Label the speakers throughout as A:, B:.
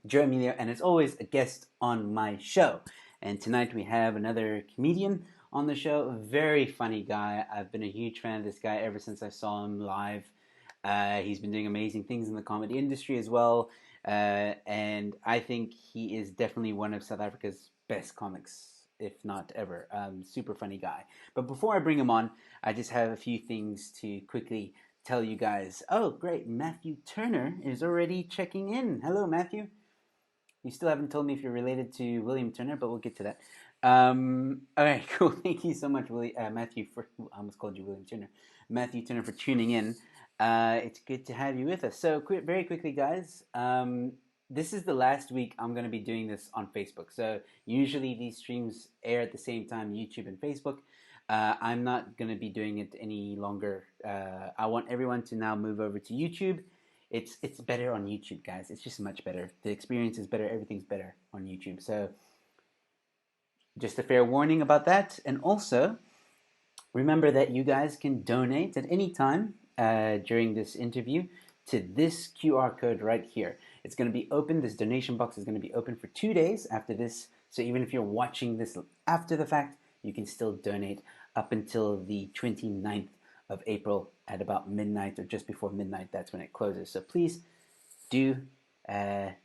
A: Joe Emilio, and as always, a guest on my show. And tonight we have another comedian on the show, a very funny guy. I've been a huge fan of this guy ever since I saw him live. He's been doing amazing things in the comedy industry as well, and I think he is definitely one of South Africa's best comics, if not ever. Super funny guy. But before I bring him on, I just have a few things to quickly tell you guys. Oh, great. Matthew Turner is already checking in. Hello, Matthew. You still haven't told me if you're related to William Turner, but we'll get to that. All right, cool. Thank you so much, Matthew, for I almost called you William Turner. Matthew Turner for tuning in. It's good to have you with us. So, very quickly, guys. This is the last week I'm going to be doing this on Facebook. So usually these streams air at the same time, YouTube and Facebook. I'm not going to be doing it any longer. I want everyone to now move over to YouTube. It's better on YouTube, guys. It's just much better. The experience is better. Everything's better on YouTube. So just a fair warning about that. And also, remember that you guys can donate at any time during this interview to this QR code right here. It's going to be open. This donation box is going to be open for 2 days after this. So even if you're watching this after the fact, you can still donate up until the 29th of April at about midnight or just before midnight. That's when it closes. So please do, 10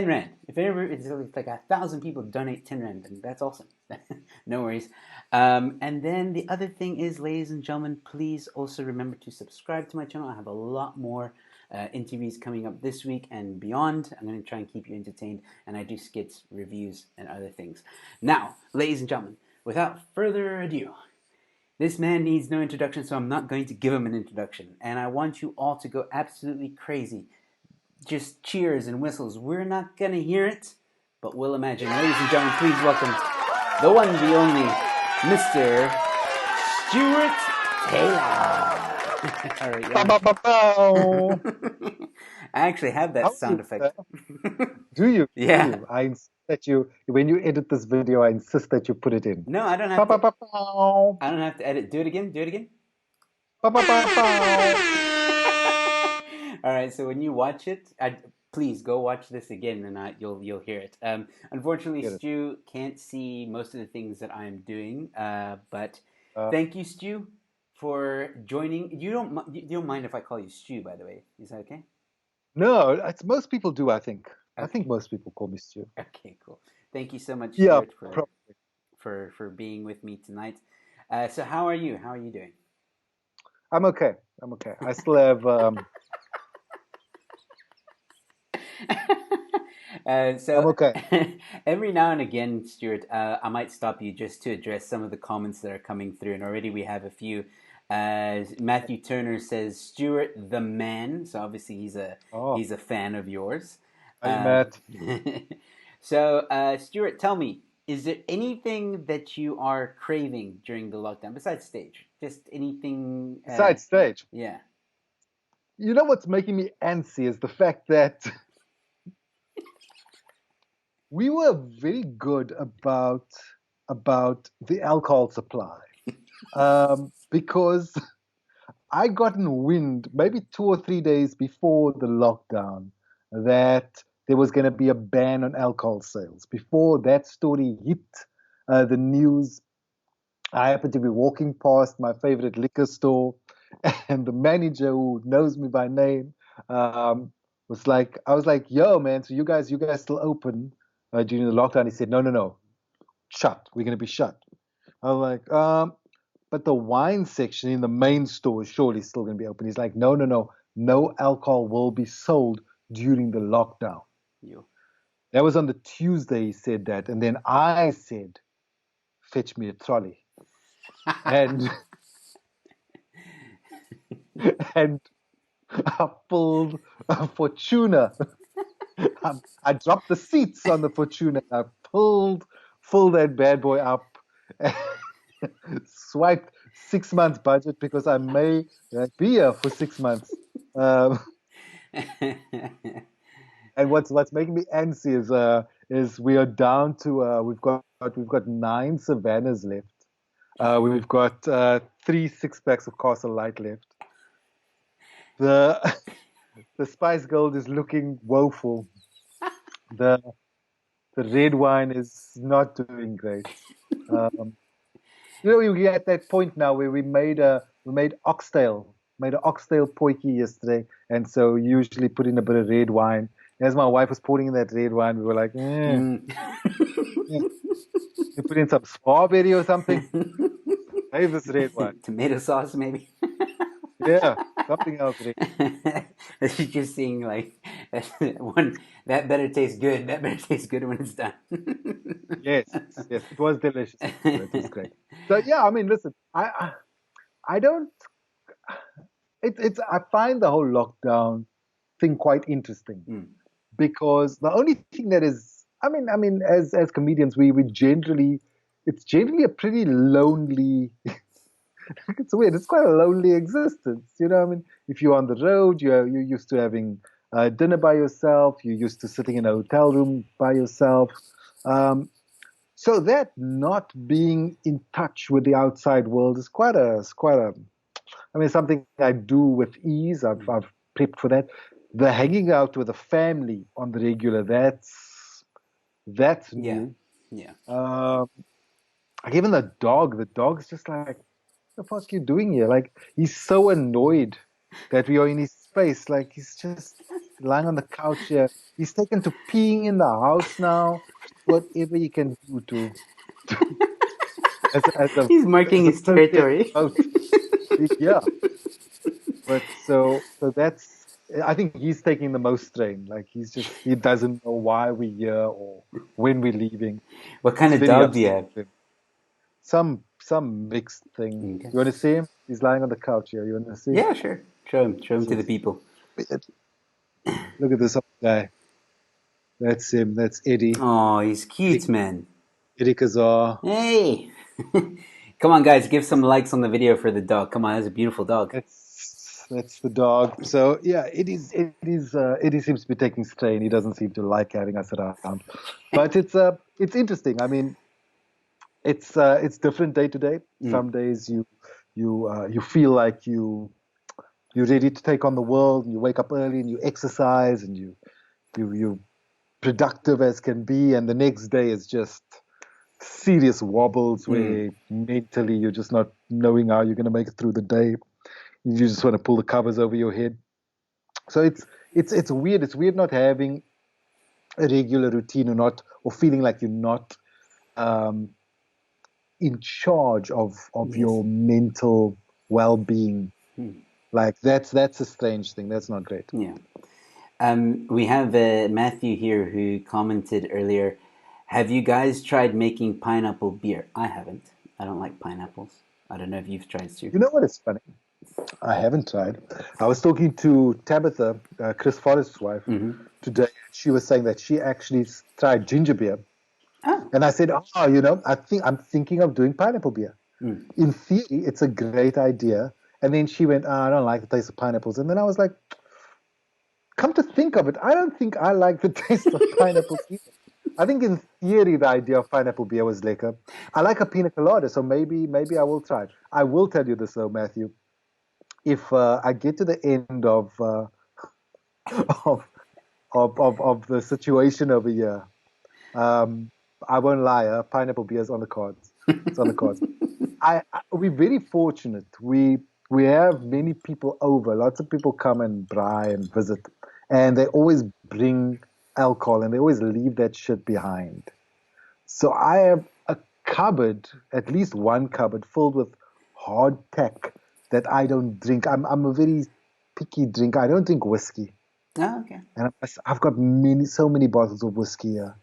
A: Rand. If ever it's like 1,000 people donate 10 Rand, then that's awesome. No worries. And then the other thing is, ladies and gentlemen, please also remember to subscribe to my channel. I have a lot more interviews coming up this week and beyond. I'm going to try and keep you entertained, and I do skits, reviews, and other things. Now, ladies and gentlemen, without further ado, this man needs no introduction, so I'm not going to give him an introduction. And I want you all to go absolutely crazy. Just cheers and whistles. We're not going to hear it, but we'll imagine. Ladies and gentlemen, please welcome the one, the only, Mr. Stuart Taylor. All right, I actually have that sound effect.
B: Do you?
A: Yeah.
B: Do you? I insist that when you edit this video, I insist that you put it in.
A: No, I don't have to. I don't have to edit. Do it again. Do it again. All right. So when you watch it, please go watch this again, and you'll hear it. Unfortunately, Stu can't see most of the things that I'm doing. But thank you, Stu, for joining. You don't mind if I call you Stu, by the way? Is that okay?
B: No, most people do. I think.
A: Okay.
B: I think most people call me Stu.
A: Okay, cool. Thank you so much, Stuart,
B: for
A: being with me tonight. So how are you? How are you doing?
B: I'm okay. I still have.
A: So
B: I'm okay.
A: Every now and again, Stuart, I might stop you just to address some of the comments that are coming through, and already we have a few. Matthew Turner says, "Stuart the man," so obviously he's a fan of yours.
B: Hi, Matt.
A: So, Stuart, tell me, is there anything that you are craving during the lockdown besides stage? Just anything
B: besides stage?
A: Yeah.
B: You know what's making me antsy is the fact that we were very good about the alcohol supply, because I gotten wind maybe 2 or 3 days before the lockdown that there was going to be a ban on alcohol sales. Before that story hit the news, I happened to be walking past my favorite liquor store, and the manager, who knows me by name, was like, I was like, "Yo, man, so you guys still open during the lockdown?" He said, "No, shut. We're going to be shut." I was like, but the wine section in the main store is surely still going to be open. He's like, no alcohol will be sold during the lockdown.
A: You.
B: That was on the Tuesday he said that. And then I said, fetch me a trolley. and and I pulled a Fortuna. I dropped the seats on the Fortuna. I pulled that bad boy up. Swiped 6 months budget because I may be here for 6 months. And what's making me antsy is we are down to we've got 9 Savannas left. We've got 3 6-packs of Castle Light left. The Spice Gold is looking woeful. The the red wine is not doing great. Um, we're at that point now where we made oxtail, made an oxtail potjie yesterday, and so usually put in a bit of red wine. As my wife was pouring in that red wine, we were like,
A: Mm.
B: yeah. You put in some strawberry or something. Save this red wine.
A: Tomato sauce, maybe.
B: Yeah, something else red.
A: She's just seeing like one that better taste good. That better taste good when it's done.
B: Yes, yes, it was delicious. It was great. So yeah, I mean, listen, I don't. It's I find the whole lockdown thing quite interesting
A: Mm.
B: because the only thing that is, as comedians, we generally, it's generally a pretty lonely. It's weird. It's quite a lonely existence. I mean, if you're on the road, you're used to having dinner by yourself. You're used to sitting in a hotel room by yourself. Um, so that not being in touch with the outside world is quite a. I mean, something I do with ease. I've prepped for that. The hanging out with a family on the regular, that's
A: Yeah,
B: new.
A: yeah.
B: Um, like even the dog's just like, the fuck you doing here? Like he's so annoyed that we are in his space. Like he's just lying on the couch here. He's taken to peeing in the house now. Whatever he can do as a, as a
A: He's marking
B: as a
A: his
B: protest
A: territory.
B: vote. Yeah, but so that's. I think he's taking the most strain. Like he doesn't know why we're here or when we're leaving.
A: What kind
B: It's
A: of
B: very
A: dog do you
B: upsetting
A: have?
B: to him. Some mixed thing.
A: Okay.
B: You want to see him? He's lying on the couch here. You want to see?
A: Yeah, sure. Show him
B: This
A: to the
B: is
A: people.
B: Look at this other guy. That's him. That's Eddie.
A: Oh, he's
B: Eddie,
A: cute, man.
B: Eddie Kazar.
A: Hey, come on, guys, give some likes on the video for the dog. Come on, that's a beautiful dog.
B: That's the dog. So yeah, Eddie seems to be taking strain. He doesn't seem to like having us around, but it's interesting. I mean, it's different day to day.
A: Mm.
B: Some days you feel like you're ready to take on the world, and you wake up early and you exercise and you productive as can be, and the next day is just serious wobbles
A: Mm.
B: where mentally you're just not knowing how you're going to make it through the day. You just want to pull the covers over your head. So it's weird. It's weird not having a regular routine or feeling like you're not um, in charge of
A: Yes.
B: your mental well-being.
A: Mm.
B: Like that's a strange thing. That's not great.
A: Yeah. We have Matthew here who commented earlier. Have you guys tried making pineapple beer? I haven't. I don't like pineapples. I don't know if you've tried to.
B: You know what is funny? I haven't tried. I was talking to Tabitha, Chris Forrest's wife,
A: Mm-hmm.
B: today. She was saying that she actually tried ginger beer,
A: Oh.
B: and I said, "Oh, I'm thinking of doing pineapple beer.
A: Mm.
B: In theory, it's a great idea." And then she went, "I don't like the taste of pineapples." And then I was like, "Come to think of it, I don't think I like the taste of pineapples either." I think in theory, the idea of pineapple beer was lekker. I like a pina colada, so maybe I will try it. I will tell you this though, Matthew. If I get to the end of of the situation over here, um, I won't lie. Pineapple beer is on the cards. It's on the cards. We're very fortunate. We have many people over. Lots of people come and braai and visit, and they always bring alcohol and they always leave that shit behind. So I have a cupboard, at least one cupboard, filled with hard tack that I don't drink. I'm a very picky drinker. I don't drink whiskey,
A: Oh, okay.
B: and I've got so many bottles of whiskey here.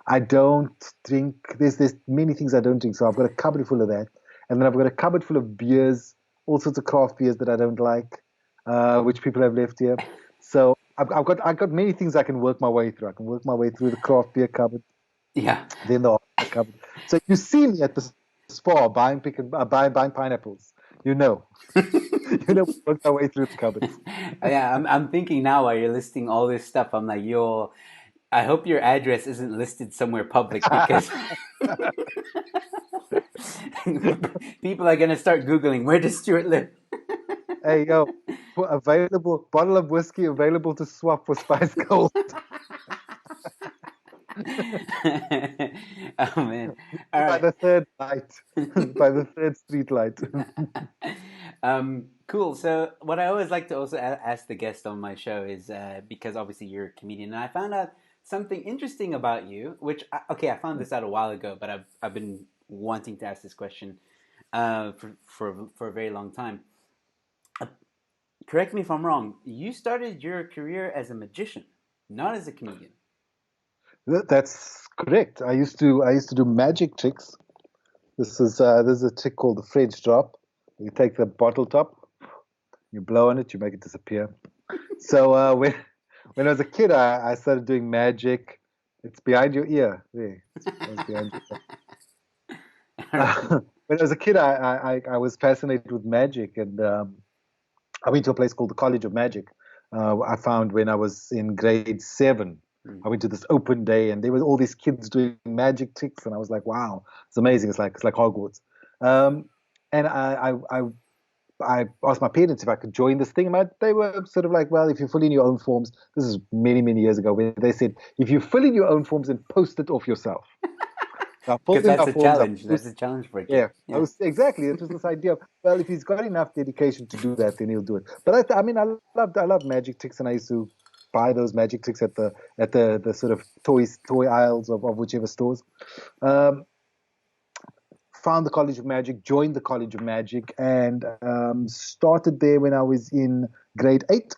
B: I don't drink. There's many things I don't drink. So I've got a cupboard full of that, and then I've got a cupboard full of beers, all sorts of craft beers that I don't like, which people have left here. So I've got many things I can work my way through. I can work my way through the craft beer cupboard,
A: Yeah.
B: then the hard cupboard. So you see me at the spa buying pineapples. You know, work my way through the cupboards.
A: Yeah, I'm thinking now while you're listing all this stuff, I'm like, yo, I hope your address isn't listed somewhere public because people are gonna start Googling where does Stuart live?
B: Hey yo, available bottle of whiskey available to swap for Spice Gold.
A: Oh man! All
B: By
A: right.
B: the third light, by the third street light.
A: Cool. So, what I always like to also ask the guest on my show is because obviously you're a comedian, and I found out something interesting about you. Which okay, I found this out a while ago, but I've been wanting to ask this question for a very long time. Uh, Correct me if I'm wrong. You started your career as a magician, not as a comedian.
B: That's correct. I used to do magic tricks. This is a trick called the French drop. You take the bottle top, you blow on it, you make it disappear. So when I was a kid, I started doing magic. It's behind your ear. There, it's behind your ear.
A: All right.
B: When I was a kid, I was fascinated with magic, and I went to a place called the College of Magic. I found when I was in grade 7. I went to this open day, and there were all these kids doing magic tricks, and I was like, "Wow, it's amazing! It's like Hogwarts." Um, and I asked my parents if I could join this thing, and they were sort of like, "Well, if you fill in your own forms." This is many many years ago, where they said, "If you fill in your own forms and post it off yourself." So I
A: Because
B: filled in
A: that's
B: my
A: a
B: forms. I
A: challenge. That's
B: posted.
A: a challenge for a kid.
B: Yeah, I
A: Yeah.
B: was exactly. It was this idea of, well, if he's got enough dedication to do that, then he'll do it. But I mean, I love magic tricks, and I used to buy those magic tricks at the sort of toy aisles of whichever stores. Um, Found the College of Magic, joined the College of Magic, and started there when I was in grade 8.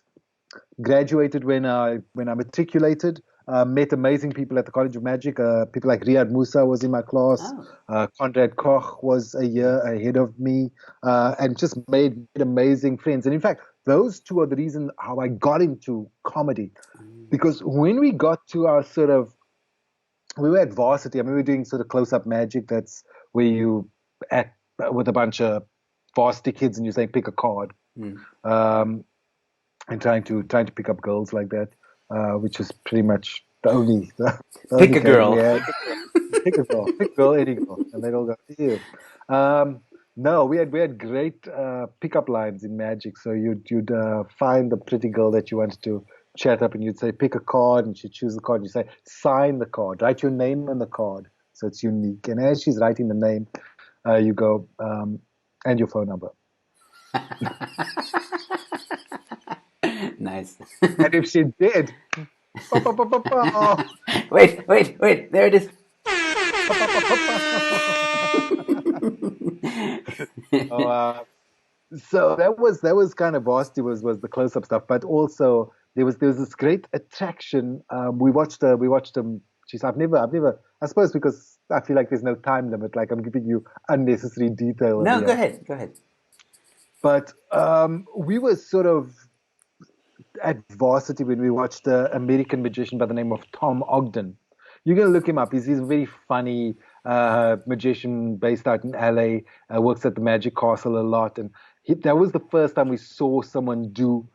B: Graduated when I matriculated. Met amazing people at the College of Magic. People like Riyad Musa was in my class.
A: Oh.
B: Conrad Koch was a year ahead of me, and just made amazing friends. And in fact, those two are the reason how I got into comedy. Because when we got to our sort of, we were at varsity. I mean, we were doing sort of close-up magic. That's where you act with a bunch of varsity kids and you say pick a card.
A: Mm.
B: Um, and trying to pick up girls like that, which is pretty much the only
A: Pick a
B: game we
A: girl.
B: had. Pick a girl, any girl, and they'd all go ew. Um, no, we had great pickup lines in Magic. So you'd find the pretty girl that you wanted to chat up, and you'd say pick a card, and she'd choose the card. You say sign the card, write your name on the card, so it's unique. And as she's writing the name, you go and your phone number.
A: Nice.
B: And if she did, pa, pa, pa, pa, pa,
A: Wait. There it is.
B: pa, pa, pa, pa, so, so that was kind of varsity was the close up stuff, but also there was this great attraction. We watched them. Geez, I've never. I suppose because I feel like there's no time limit. Like I'm giving you unnecessary detail
A: No, go
B: here,
A: ahead. Go ahead.
B: but we were sort of at varsity when we watched the American magician by the name of Tom Ogden. You're gonna look him up. He's a very funny magician based out in LA. Works at the Magic Castle a lot, and that was the first time we saw someone do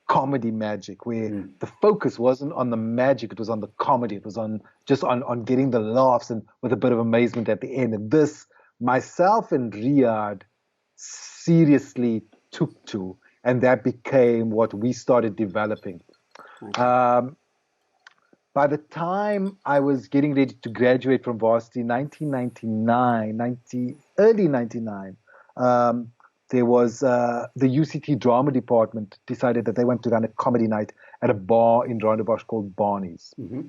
B: comedy magic, where
A: Mm.
B: the focus wasn't on the magic; it was on the comedy. It was on just on getting the laughs and with a bit of amazement at the end. And this, myself and Riyadh seriously took to, and that became what we started developing.
A: Okay.
B: By the time I was getting ready to graduate from varsity, 1999, early 99, um, there was the UCT drama department decided that they wanted to run a comedy night at a bar in Rondebosch called Barney's.
A: Mm-hmm.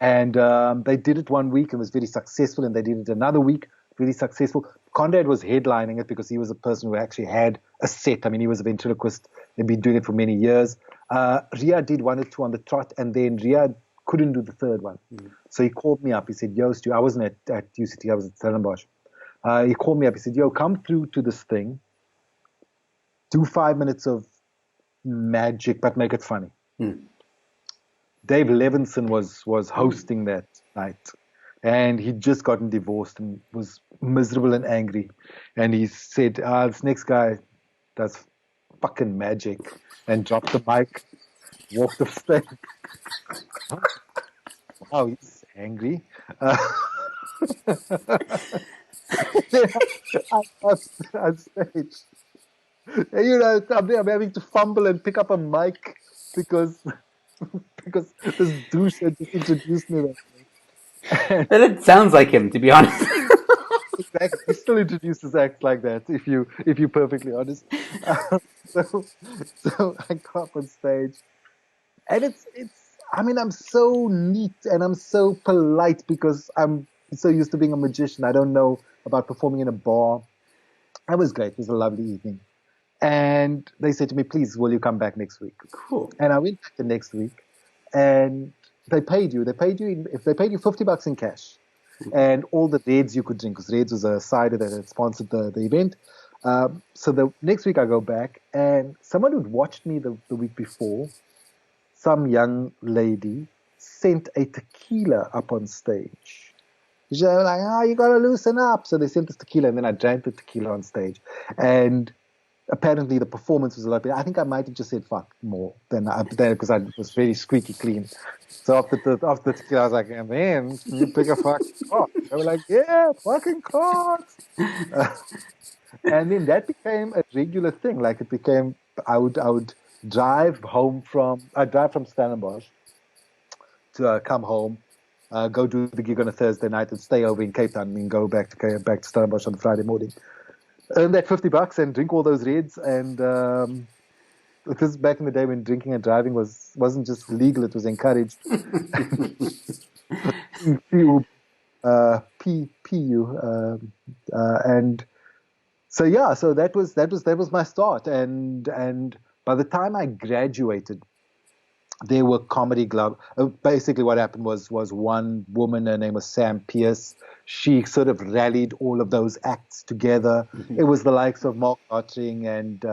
B: And they did it one week and was very successful, and they did it another week, really successful. Conrad was headlining it because he was a person who actually had a set. I mean, he was a ventriloquist and been doing it for many years. Riyadh did one or two on the trot, and then Riyadh couldn't do the third one. So he called me up. He said, "Yo, Stu," I wasn't at UCT, I was at Stellenbosch. He called me up. He said, "Yo, come through to this thing, do 5 minutes of magic, but make it funny."
A: Mm.
B: Dave Levinson was hosting that night, and he'd just gotten divorced and was miserable and angry. And he said, "This next guy does fucking magic," and dropped the mic, walked off stage. Wow, he's angry. Uh, I was on stage. And, I'm having to fumble and pick up a mic because because this douche had just introduced me that way.
A: But it sounds like him, to be honest.
B: Exactly. He still introduces acts like that, if you're perfectly honest. Um, so so I go up on stage, and it's. I mean, I'm so neat and I'm so polite because I'm so used to being a magician. I don't know about performing in a bar. It was great. It was a lovely evening. And they said to me, please, will you come back next week?
A: Cool.
B: And I went back the next week, and they paid you. They paid you if they paid you $50 in cash, and all the Reds you could drink, because Reds was a cider that had sponsored the event. So the next week I go back, and someone who'd watched me the week before, some young lady, sent a tequila up on stage. She's like, oh, you gotta loosen up. So they sent this tequila, and then I drank the tequila on stage, and apparently the performance was a lot better. I think I might have just said fuck more than I because I was very squeaky clean. So after the tequila, I was like, yeah, man, you pick a fucking cock. They were like, yeah, fucking cocks. Uh, and then that became a regular thing. Like it became, I would I drive from Stellenbosch to come home, go do the gig on a Thursday night, and stay over in Cape Town, and then go back to Stellenbosch on Friday morning. Earn that $50 and drink all those reds. And this is back in the day when drinking and driving wasn't just legal; it was encouraged. PU, PU, and so yeah, so that was my start. And by the time I graduated, there were comedy club. Basically, what happened was one woman, her name was Sam Pierce. She sort of rallied all of those acts together. It was the likes of Mark Ottering and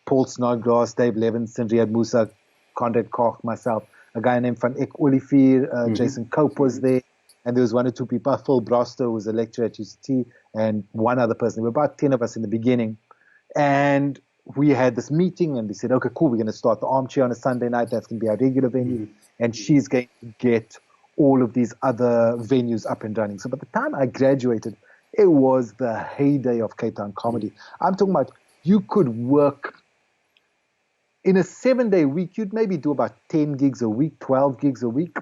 B: Paul Snodgrass, Dave Levinson, Riyad Musa, Conrad Koch, myself, a guy named Van Eck Olivier, Jason Cope was there, and there was one or two people. Phil Broster, who was a lecturer at UCT, and one other person. There were about 10 of us in the beginning. And we had this meeting, and we said, okay, cool, we're going to start the Armchair on a Sunday night. That's going to be our regular venue. And she's going to get all of these other venues up and running. So by the time I graduated, it was the heyday of Cape Town comedy. I'm talking about you could work in a 7-day week, you'd maybe do about 10 gigs a week, 12 gigs a week.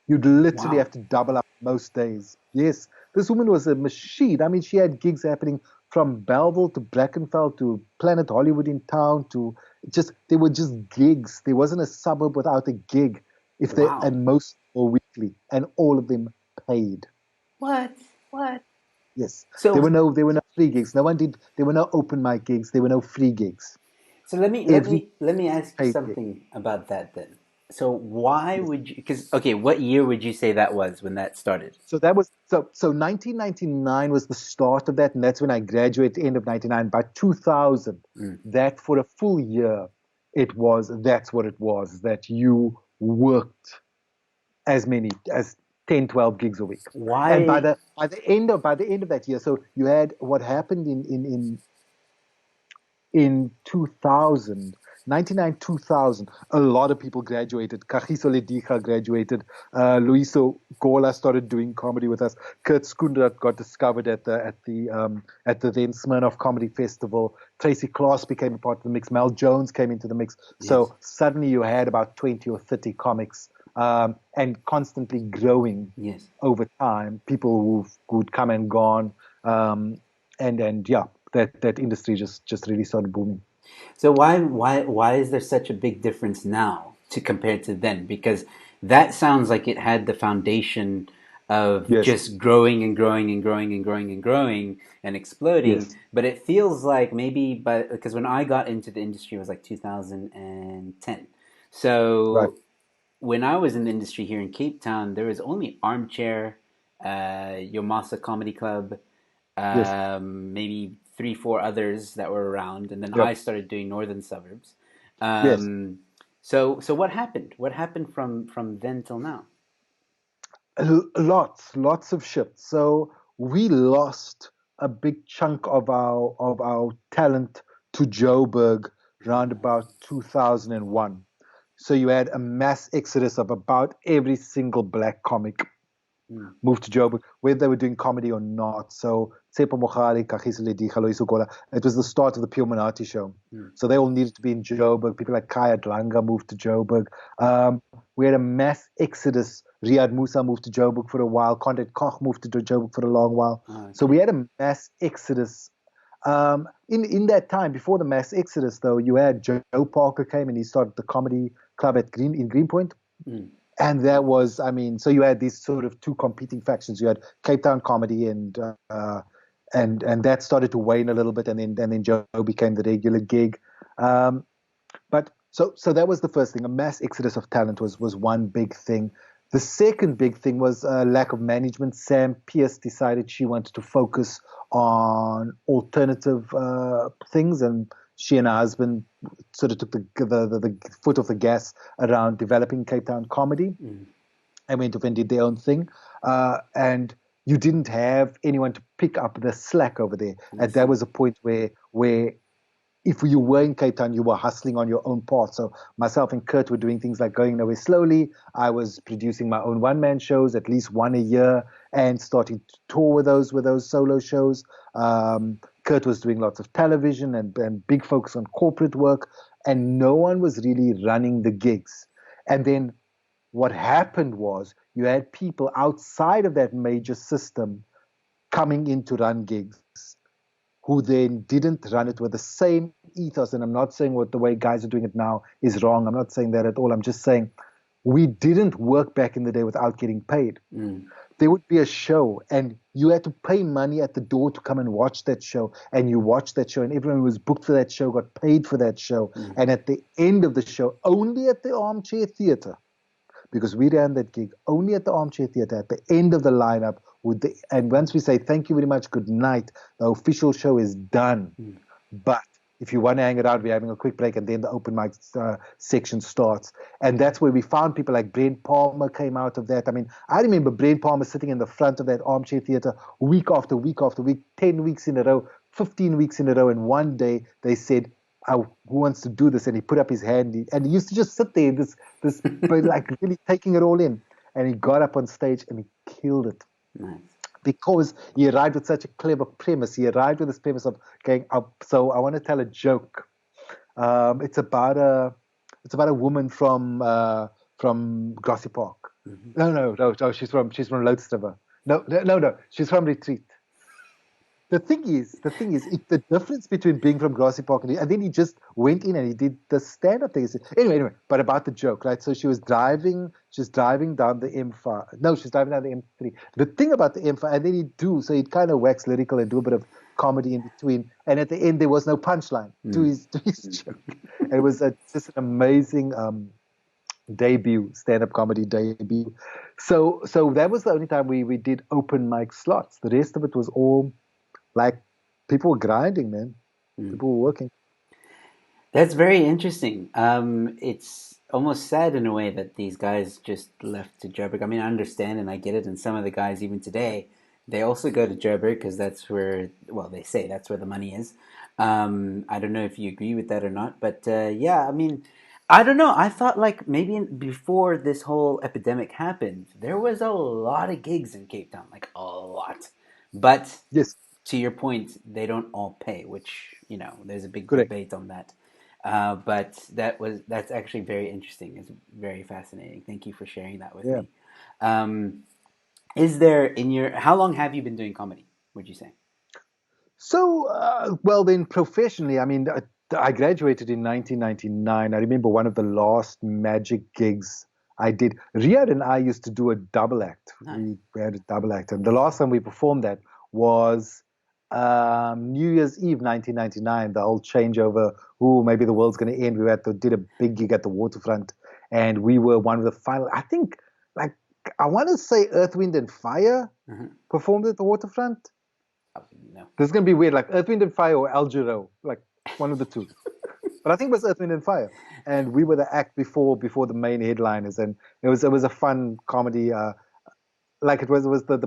B: You'd literally
A: Wow.
B: have to double up most days. Yes, this woman was a machine. I mean, she had gigs happening from Belleville to Brackenfell to Planet Hollywood in town to they were just gigs. There wasn't a suburb without a gig. If they
A: Wow.
B: and most were weekly, and all of them paid.
A: What? What?
B: Yes,
A: So
B: there were no free gigs. No one did. There were no open mic gigs. There were no free gigs.
A: so let me let
B: Every
A: me let me ask you
B: paid gig.
A: something about that then. So why
B: Yes.
A: would you? Because okay, what year would you say that was when that started?
B: So that was so 1999 was the start of that, and that's when I graduated, end of 99. By 2000,
A: Mm.
B: that for a full year, that's what it was, that you worked as many as 10, 12 gigs a week. And
A: Why?
B: by the end of that year, so you had what happened in 2000, 99, 2000, a lot of people graduated. Kagiso Lediga graduated. Luiso Gola started doing comedy with us. Kurt Skundrat got discovered at the then Smirnoff Comedy Festival. Tracy Klaas became a part of the mix. Mel Jones came into the mix.
A: Yes.
B: So suddenly you had about 20 or 30 comics, and constantly growing
A: Yes.
B: over time. People who'd come and gone. And yeah, that industry just really started booming.
A: So why is there such a big difference now to compared to then? Because that sounds like it had the foundation of
B: Yes,
A: just growing and growing and growing and growing and growing and exploding.
B: yes,
A: But it feels like maybe because when I got into the industry it was like 2010.
B: right,
A: So when I was in the industry here in Cape Town, there was only Armchair, Yomasa Comedy Club,
B: yes,
A: maybe three, four others that were around, and then
B: yep,
A: I started doing Northern Suburbs.
B: yes.
A: Um, so what happened? What happened from then till now?
B: Lots of shifts. So we lost a big chunk of our talent to Joburg around about 2001. So you had a mass exodus of about every single black comic moved to Joburg, whether they were doing comedy or not. So Tsepo Mogale, Kagiso Ledi, Galoiso Gola, it was the start of the Pure Monati show. So they all needed to be in Joburg. People like Kaya Dlanga moved to Joburg. We had a mass exodus. Riyad Musa moved to Joburg for a while. Conrad Koch moved to Joburg for a long while.
A: Okay.
B: So we had a mass exodus. In that time, before the mass exodus, though, you had Joe Parker came and he started the comedy club in Greenpoint. And that was, I mean, so you had these sort of two competing factions. You had Cape Town comedy and that started to wane a little bit, and then Joe became the regular gig. But so that was the first thing. A mass exodus of talent was one big thing. The second big thing was lack of management. Sam Pierce decided she wanted to focus on alternative things, and she and her husband sort of took the foot off the gas around developing Cape Town comedy, and went off and did their own thing. And you didn't have anyone to pick up the slack over there. And that was a point where if you were in Cape Town, you were hustling on your own part. So myself and Kurt were doing things like Going Nowhere Slowly. I was producing my own one-man shows, at least one a year, and starting to tour with those solo shows. Kurt was doing lots of television and big focus on corporate work, and no one was really running the gigs. And then what happened was you had people outside of that major system coming in to run gigs, who then didn't run it with the same ethos. And I'm not saying what the way guys are doing it now is wrong. I'm not saying that at all. I'm just saying we didn't work back in the day without getting paid. There would be a show and you had to pay money at the door to come and watch that show. And you watched that show, and everyone who was booked for that show got paid for that show. And at the end of the show, only at the Armchair Theatre, because we ran that gig only at the Armchair Theatre, at the end of the lineup, and once we say thank you very much, good night, the official show is done. But if you want to hang around, we're having a quick break, and then the open mic section starts. And that's where we found people like Brent Palmer came out of that. I mean, I remember Brent Palmer sitting in the front of that Armchair Theatre week after week after week, 10 weeks in a row, 15 weeks in a row. And one day they said, who wants to do this? And he put up his hand, and he used to just sit there, this like really taking it all in. And he got up on stage and he killed it.
A: Nice.
B: Because he arrived with such a clever premise. He arrived with this premise of going up. So I want to tell a joke. It's about a woman from Grassy Park. No. She's from Loudstriver. No. She's from Retreat. The thing is, it's the difference between being from Grassy Park and then he just went in and he did the stand-up thing. Anyway, but about the joke, right? So she's driving down the M5. No, she's driving down the M3. The thing about the M5, and then he'd kind of wax lyrical and do a bit of comedy in between. And at the end, there was no punchline to his joke. And it was just an amazing stand-up comedy debut. So that was the only time we did open mic slots. The rest of it was all like people were grinding, man. People were working.
A: That's very interesting. It's almost sad in a way that these guys just left to Joburg. I mean, I understand and I get it. And some of the guys, even today, they also go to Joburg because that's where, well, they say that's where the money is. I don't know if you agree with that or not. But yeah, I mean, I don't know. I thought like maybe before this whole epidemic happened, there was a lot of gigs in Cape Town, like a lot. But
B: Yes,
A: to your point, they don't all pay, which, there's a big
B: correct.
A: debate on that. But that's actually very interesting. It's very fascinating. Thank you for sharing that with
B: Yeah.
A: me. Is there how long have you been doing comedy, would you say?
B: So, well, then professionally, I mean, I graduated in 1999. I remember one of the last magic gigs I did. Riyad and I used to do a double act.
A: Nice.
B: We had a double act. And the last time we performed that was New Year's Eve 1999, the whole changeover. Maybe the world's going to end. Did a big gig at the waterfront. And we were one of the final, I think, like, I want to say Earth, Wind and Fire performed at the waterfront.
A: No.
B: This is going to be weird, like Earth, Wind and Fire or Al Jarreau, like one of the two. But I think it was Earth, Wind and Fire. And we were the act before the main headliners. And it was a fun comedy. The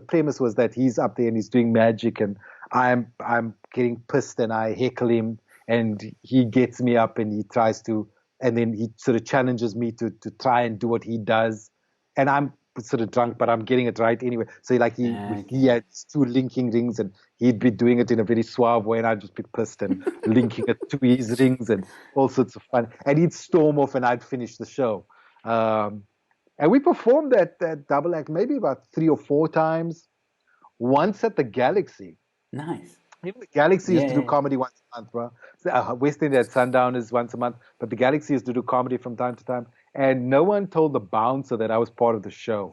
B: premise was that he's up there and he's doing magic and I'm getting pissed and I heckle him and he gets me up and he tries to, and then he sort of challenges me to try and do what he does. And I'm sort of drunk, but I'm getting it right anyway. So like he
A: Okay.
B: had two linking rings, and he'd be doing it in a very suave way, and I'd just be pissed and linking it to his rings and all sorts of fun. And he'd storm off, and I'd finish the show. Um, and we performed that double act maybe about 3 or 4 times. Once at the Galaxy.
A: Nice.
B: Even the Galaxy used to do
A: Yeah.
B: comedy once a month, bro. So, West End had Sundowners once a month, but the Galaxy used to do comedy from time to time. And no one told the bouncer that I was part of the show.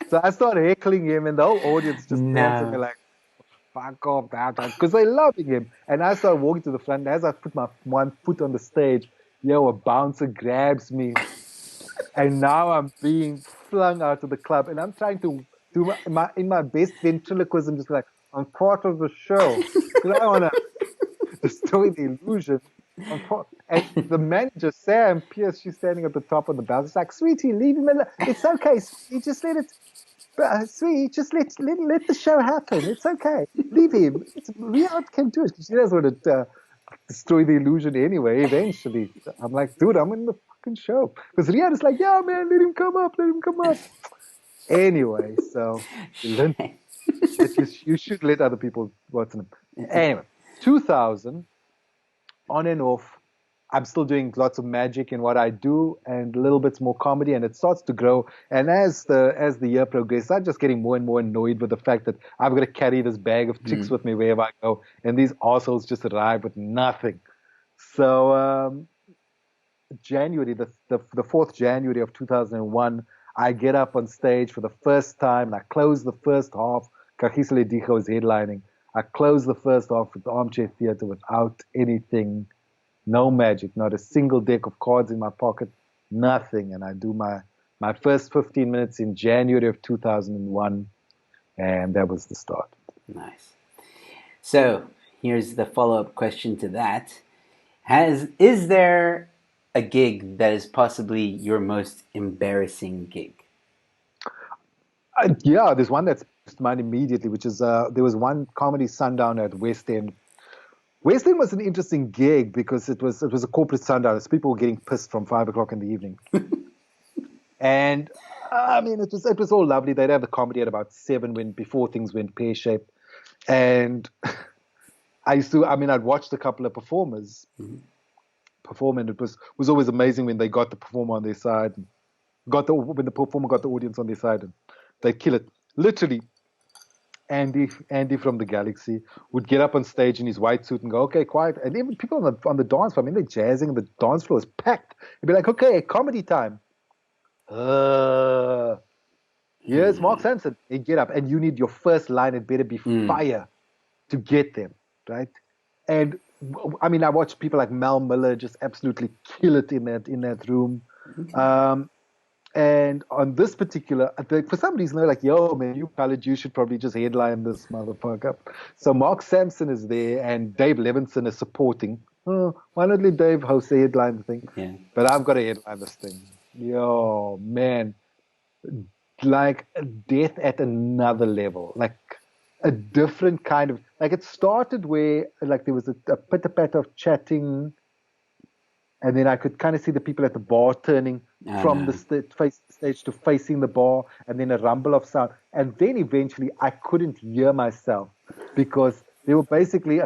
B: So I started heckling him, and the whole audience just stares at me
A: No.
B: like, fuck off that, because they're loving him. And I started walking to the front, and as I put my one foot on the stage, yo, a bouncer grabs me, and now I'm being flung out of the club, and I'm trying to do in my best ventriloquism, just like, I'm part of the show, because I want to destroy the illusion. And the manager, Sam Pierce, she's standing at the top of the bell. She's like, sweetie, leave him alone. It's okay, sweetie, just let it, sweetie, just let the show happen. It's okay. Leave him. Riyadh can do it. She doesn't want to destroy the illusion anyway, eventually. I'm like, dude, I'm in the fucking show. Because Riyadh is like, yeah, man, let him come up, let him come up. Anyway, so you learn that you should let other people watch them. Anyway, 2000, on and off, I'm still doing lots of magic in what I do and little bits more comedy, and it starts to grow. And as the year progresses, I'm just getting more and more annoyed with the fact that I've got to carry this bag of tricks
A: Mm.
B: with me wherever I go, and these assholes just arrive with nothing. So January, the 4th January of 2001, I get up on stage for the first time, and I close the first half. Kagiso Ledigo is headlining. I close the first half with the Armchair Theatre without anything. No magic, not a single deck of cards in my pocket, nothing. And I do my first 15 minutes in January of 2001, and that was the start.
A: Nice. So here's the follow-up question to that. Is there a gig that is possibly your most embarrassing gig?
B: Yeah, there's one that's to mind immediately, which is there was one comedy sundown at West End. West End was an interesting gig because it was a corporate sundown. So people were getting pissed from 5 o'clock in the evening. And I mean, it was all lovely. They'd have the comedy at about 7 when before things went pear shaped. And I'd watched a couple of performers
A: Mhm.
B: perform, and it was always amazing when they got the performer on their side, when the performer got the audience on their side, and they'd kill it. Literally, Andy from the Galaxy would get up on stage in his white suit and go, "Okay, quiet." And even people on the dance floor, I mean, they're jazzing, and the dance floor is packed. He'd be like, "Okay, comedy time. Uh, here's Mark Sampson." He'd get up, and you need your first line. It better be
A: Mm.
B: fire to get them, right? And I mean, I watched people like Mel Miller just absolutely kill it in that room.
A: Okay.
B: Um, and on this particular, for some reason, they're like, "Yo, man, you college, you should probably just headline this motherfucker." So Mark Sampson is there, and Dave Levinson is supporting. Oh, why not let Dave host the headline thing?
A: Yeah.
B: But I've got to headline this thing. Yo, man, like death at another level, like a different kind of, like it started where like there was a pitter patter of chatting, and then I could kind of see the people at the bar turning
A: Oh
B: from the
A: no.
B: face stage to facing the bar, and then a rumble of sound, and then eventually I couldn't hear myself because there were basically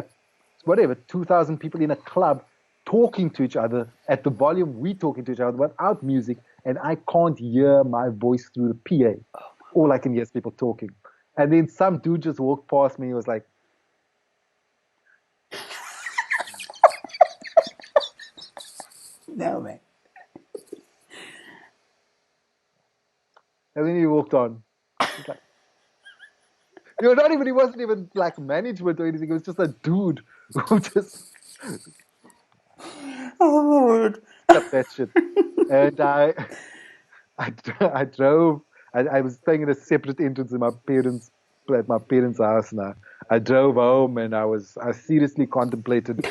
B: whatever 2,000 people in a club talking to each other at the volume we talking to each other without music, and I can't hear my voice through the PA. All I can hear is people talking. And then some dude just walked past me. He was like,
A: No man.
B: and then he walked on. He's like, not even, he wasn't even like management or anything. It was just a dude who just
A: Oh Lord.
B: up that shit. And I drove. I was staying in a separate entrance in at my parents' house, and I drove home, and I seriously contemplated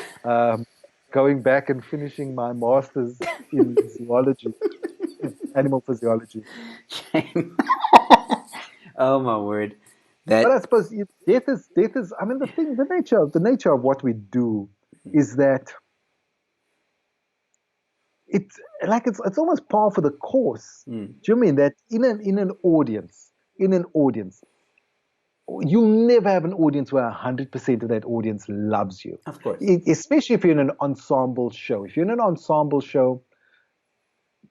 B: going back and finishing my master's in zoology, in animal physiology.
A: Shame. Oh my word.
B: But I
A: That.
B: suppose death is. I mean, the nature of what we do is that it's like it's almost par for the course.
A: Mm.
B: Do you mean that in an audience, you'll never have an audience where 100% of that audience loves you.
A: Of course.
B: Especially if you're in an ensemble show. If you're in an ensemble show,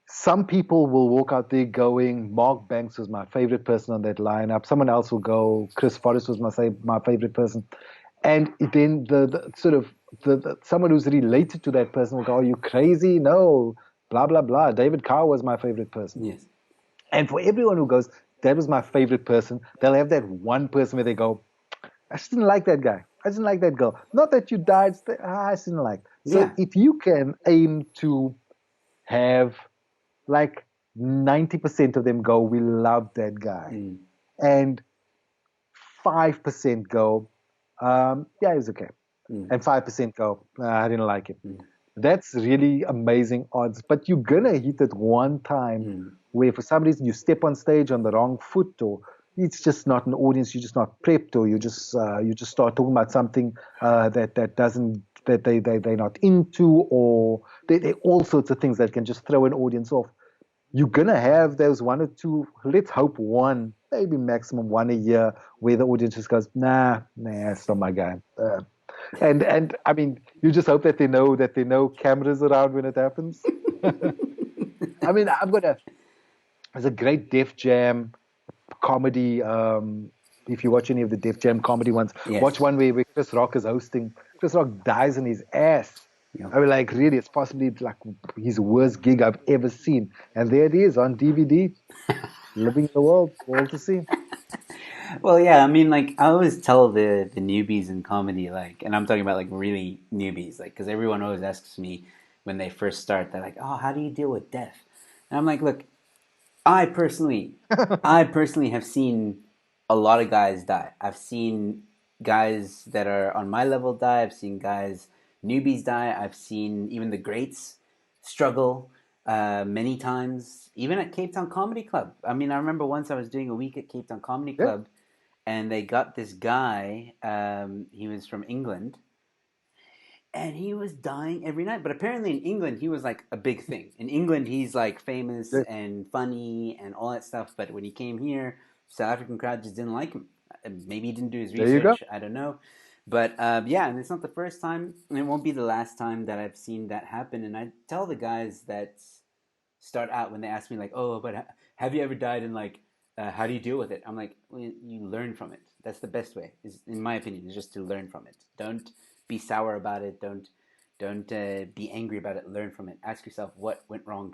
B: some people will walk out there going, Mark Banks was my favorite person on that lineup. Someone else will go, Chris Forrest was my favorite person. And then the sort of someone who's related to that person will go, are you crazy? No, blah, blah, blah. David Carr was my favorite person.
A: Yes.
B: And for everyone who goes, that was my favorite person, they'll have that one person where they go, I just didn't like that guy. I didn't like that girl. Not that you died, I just didn't like. So
A: Yeah.
B: if you can aim to have like 90% of them go, we love that guy.
A: Mm.
B: And 5% go, yeah, he's okay.
A: Mm.
B: And 5% go, I didn't like him.
A: Mm.
B: That's really amazing odds. But you're going to hit it one time
A: Mm.
B: where for some reason you step on stage on the wrong foot, or it's just not an audience, you're just not prepped, or you just start talking about something that doesn't that they're not into, or they all sorts of things that can just throw an audience off. You're gonna have those one or two, let's hope one, maybe maximum one a year, where the audience just goes, nah, it's not my guy. And I mean, you just hope that they know cameras around when it happens. I mean, there's a great Def Jam comedy. If you watch any of the Def Jam comedy ones,
A: Yes.
B: watch one where Chris Rock is hosting. Chris Rock dies in his ass.
A: Yeah.
B: I mean, like, really, it's possibly like his worst gig I've ever seen. And there it is on DVD, living in the world, all to see.
A: Well, yeah, I mean, like, I always tell the newbies in comedy, like, and I'm talking about, like, really newbies, like, because everyone always asks me when they first start, they're like, oh, how do you deal with death? And I'm like, look, I personally, I personally have seen a lot of guys die. I've seen guys that are on my level die. I've seen guys, newbies die. I've seen even the greats struggle many times, even at Cape Town Comedy Club. I mean, I remember once I was doing a week at Cape Town Comedy
B: Yeah.
A: Club, and they got this guy. He was from England, and he was dying every night. But apparently in England, he was like a big thing. In England, he's like famous
B: Yeah.
A: and funny and all that stuff. But when he came here, South African crowd just didn't like him. Maybe he didn't do his
B: There you go.
A: research. I don't know. But yeah, and it's not the first time, and it won't be the last time that I've seen that happen. And I tell the guys that start out when they ask me like, "Oh, but have you ever died?" And like, how do you deal with it? I'm like, well, you learn from it. That's the best way, is in my opinion, is just to learn from it. Don't be sour about it. Don't be angry about it. Learn from it. Ask yourself what went wrong,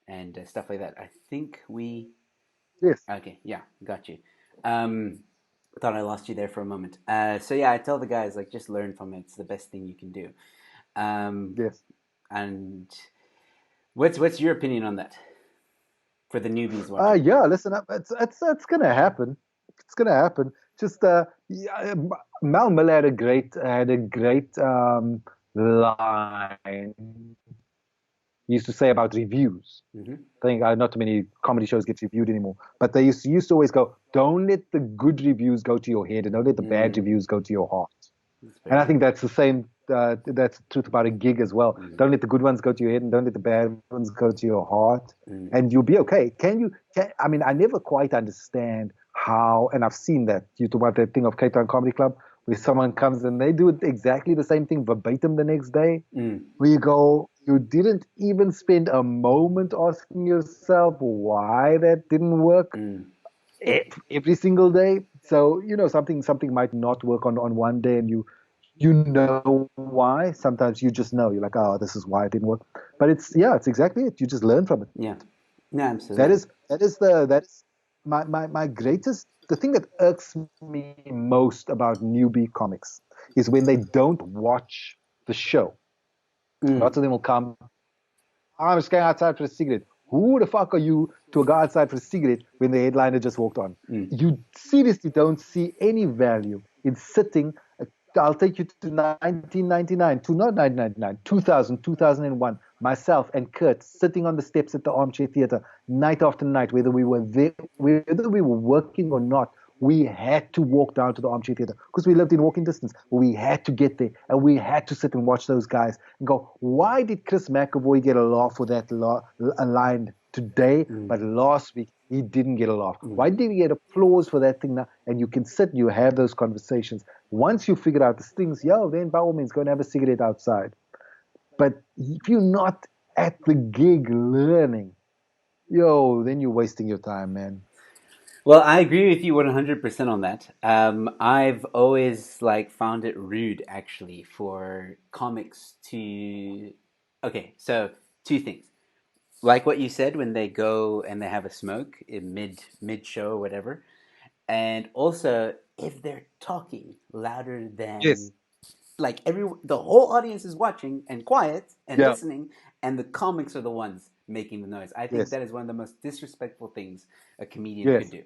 A: and stuff like that. I think we.
B: Yes.
A: Okay, yeah, got you. Thought I lost you there for a moment. So yeah, I tell the guys like just learn from it. It's the best thing you can do.
B: Yes.
A: And what's your opinion on that for the newbies watching?
B: Yeah. Listen up. It's gonna happen. It's gonna happen. Just yeah, Mal Miller had a great line he used to say about reviews.
A: Mm-hmm.
B: I think not too many comedy shows get reviewed anymore, but they used to always go, "Don't let the good reviews go to your head, and don't let the bad reviews go to your heart." And I think that's the same. That's the truth about a gig as well.
A: Mm.
B: Don't let the good ones go to your head, and don't let the bad ones go to your heart,
A: Mm.
B: and you'll be okay. I mean, I never quite understand how, and I've seen that. You talk about that thing of Cape Town Comedy Club, where someone comes and they do exactly the same thing verbatim the next day.
A: Mm.
B: Where you go, you didn't even spend a moment asking yourself why that didn't work.
A: Mm.
B: Every single day. So, something might not work on one day, and you know why. Sometimes you just know. You're like, oh, this is why it didn't work. But it's exactly it. You just learn from it.
A: Yeah, absolutely.
B: That is my greatest. The thing that irks me most about newbie comics is when they don't watch the show. Lots of them will come, I'm just going outside for a cigarette. Who the fuck are you to go outside for a cigarette when the headliner just walked on? You seriously don't see any value in sitting. I'll take you to 1999, not 1999, 2000, 2001. Myself and Kurt sitting on the steps at the Armchair Theatre night after night, whether we were there, whether we were working or not, We had to walk down to the armchair theater because we lived in walking distance. We had to get there and we had to sit and watch those guys and go, why did Chris McAvoy get a laugh for that a line today,
A: Mm,
B: but last week he didn't get a laugh?
A: mm.
B: Why did he get applause for that thing now? And you can sit, you have those conversations. Once you figure out the things, yo, then by all means, go and have a cigarette outside. But if you're not at the gig learning, yo, then you're wasting your time, man.
A: Well, I agree with you 100% on that. I've always like found it rude actually for comics to. Okay, so two things. Like what you said when they go and they have a smoke in mid show or whatever, and also if they're talking louder
B: Yes.
A: than like the whole audience is watching and quiet and
B: Yeah.
A: listening, and the comics are the ones making the noise. I think
B: Yes.
A: that is one of the most disrespectful things a comedian could
B: Yes.
A: do.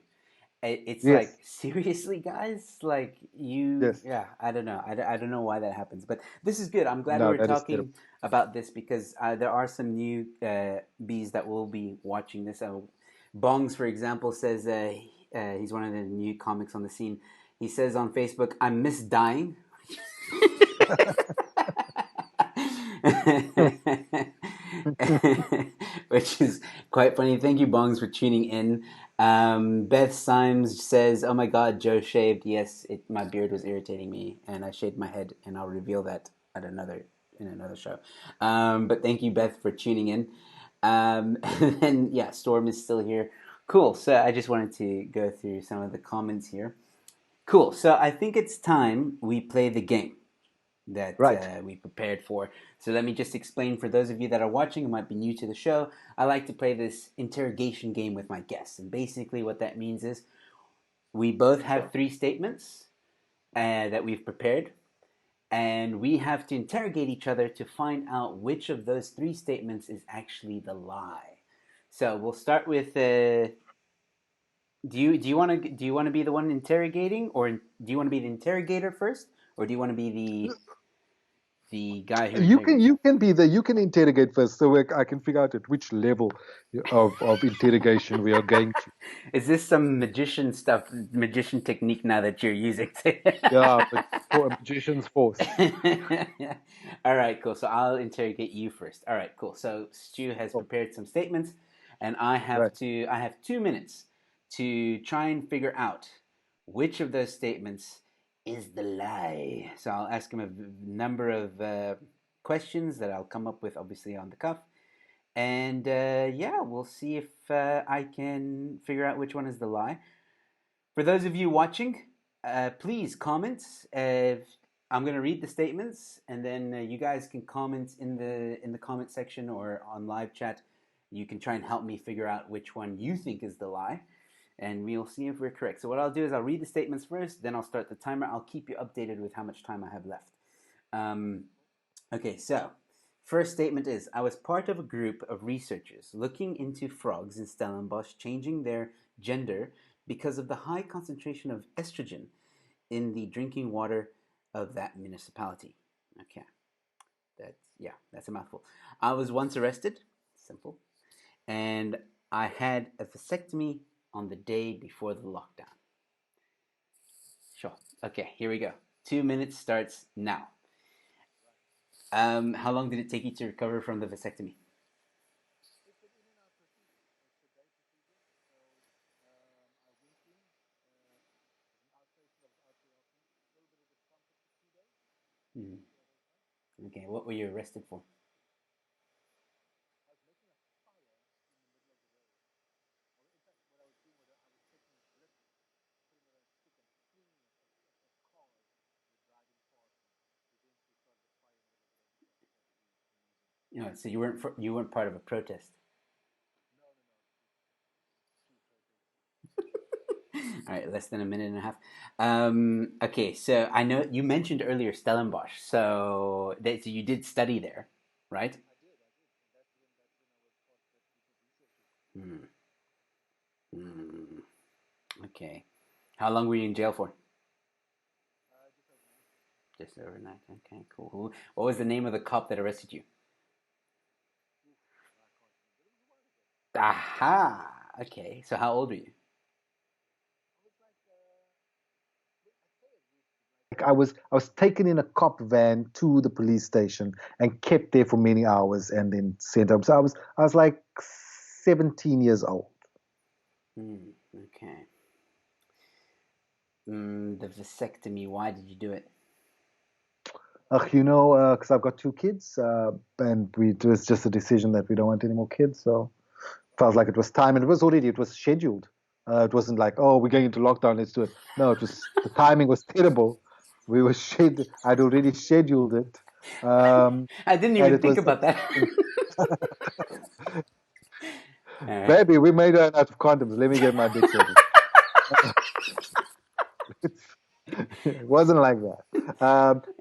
A: It's like
B: Yes.
A: seriously, guys. Like you,
B: Yes.
A: yeah. I don't know. I don't know why that happens, but this is good. I'm glad
B: No,
A: we're
B: that is terrible.
A: talking about this because there are some new bees that will be watching this. Bongs, for example, says he's one of the new comics on the scene. He says on Facebook, "I miss dying." Which is quite funny. Thank you, Bongs, for tuning in. Beth Symes says, "Oh my God, Joe shaved. Yes, my beard was irritating me, and I shaved my head, and I'll reveal that at another show." But thank you, Beth, for tuning in. And yeah, Storm is still here. Cool. So I just wanted to go through some of the comments here. Cool. So I think it's time we play the game that
B: Right.
A: we prepared for. So let me just explain for those of you that are watching who might be new to the show. I like to play this interrogation game with my guests. And basically, what that means is we both have three statements that we've prepared, and we have to interrogate each other to find out which of those three statements is actually the lie. So we'll start with. Do you want to be the one interrogating, or do you want to be the interrogator first, or do you want to be the guy who
B: You can
A: interrogates?
B: you can interrogate first, so I can figure out at which level of interrogation we are going to.
A: Is this some magician stuff, magician technique now that you're using?
B: Yeah, but for a magician's force.
A: All right, cool. So I'll interrogate you first. All right, cool. So Stu has
B: Oh,
A: prepared some statements, and I have
B: right.
A: to. I have 2 minutes to try and figure out which of those statements is the lie. So I'll ask him a number of questions that I'll come up with, obviously on the cuff, and yeah, we'll see if I can figure out which one is the lie. For those of you watching, please comment. I'm going to read the statements, and then you guys can comment in the comment section or on live chat. You can try and help me figure out which one you think is the lie, and we'll see if we're correct. So what I'll do is I'll read the statements first, then I'll start the timer. I'll keep you updated with how much time I have left. Um, Okay, so first statement is I was part of a group of researchers looking into frogs in Stellenbosch changing their gender because of the high concentration of estrogen in the drinking water of that municipality. Okay, that's a mouthful. I was once arrested, simple, and I had a vasectomy on the day before the lockdown. Sure. Okay, here we go. 2 minutes starts now. How long did it take you to recover from the vasectomy? Mhm. Okay, what were you arrested for? So you weren't part of a protest. All right, less than a minute and a half. Okay, so I know you mentioned earlier Stellenbosch, so you did study there, right? Hmm. Hmm. Okay. How long were you in jail for? Just overnight. Okay, cool. What was the name of the cop that arrested you? Aha. Okay. So how old were you?
B: I was taken in a cop van to the police station and kept there for many hours and then sent home. So I was like 17 years old.
A: Okay. The vasectomy. Why did you do it?
B: Because I've got two kids, and it was just a decision that we don't want any more kids. So felt like it was time, and it was scheduled. It wasn't like, oh, we're going into lockdown, let's do it. No, it was the timing was terrible. I'd already scheduled it,
A: I didn't
B: and
A: even
B: it
A: think
B: was
A: about that. All right.
B: baby. We made out of condoms. Let me get my dick sorted. It wasn't like that.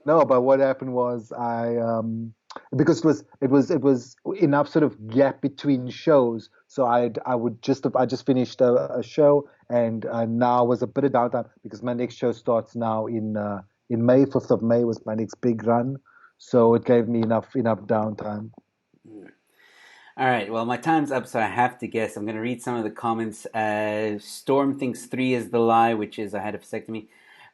B: No, but what happened was because it was enough sort of gap between shows, so I just finished a show, and now was a bit of downtime because my next show starts now in May. 5th of May was my next big run, so it gave me enough downtime.
A: All right. Well, my time's up, so I have to guess. I'm going to read some of the comments. Storm thinks 3 is the lie, which is I had a vasectomy.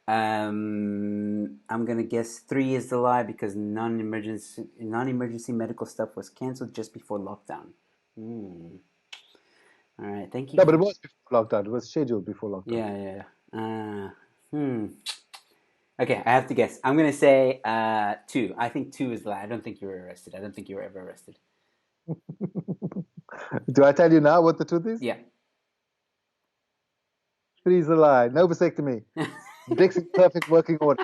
A: I'm going to guess 3 is the lie because non-emergency medical stuff was canceled just before lockdown. All right. Thank you.
B: No, but it was before lockdown. It was scheduled before lockdown.
A: Yeah. Okay, I have to guess. I'm going to say 2. I think 2 is the lie. I don't think you were arrested. I don't think you were ever arrested.
B: Do I tell you now what the truth is?
A: Yeah.
B: 3 is a lie. No vasectomy. Dick's in perfect working order.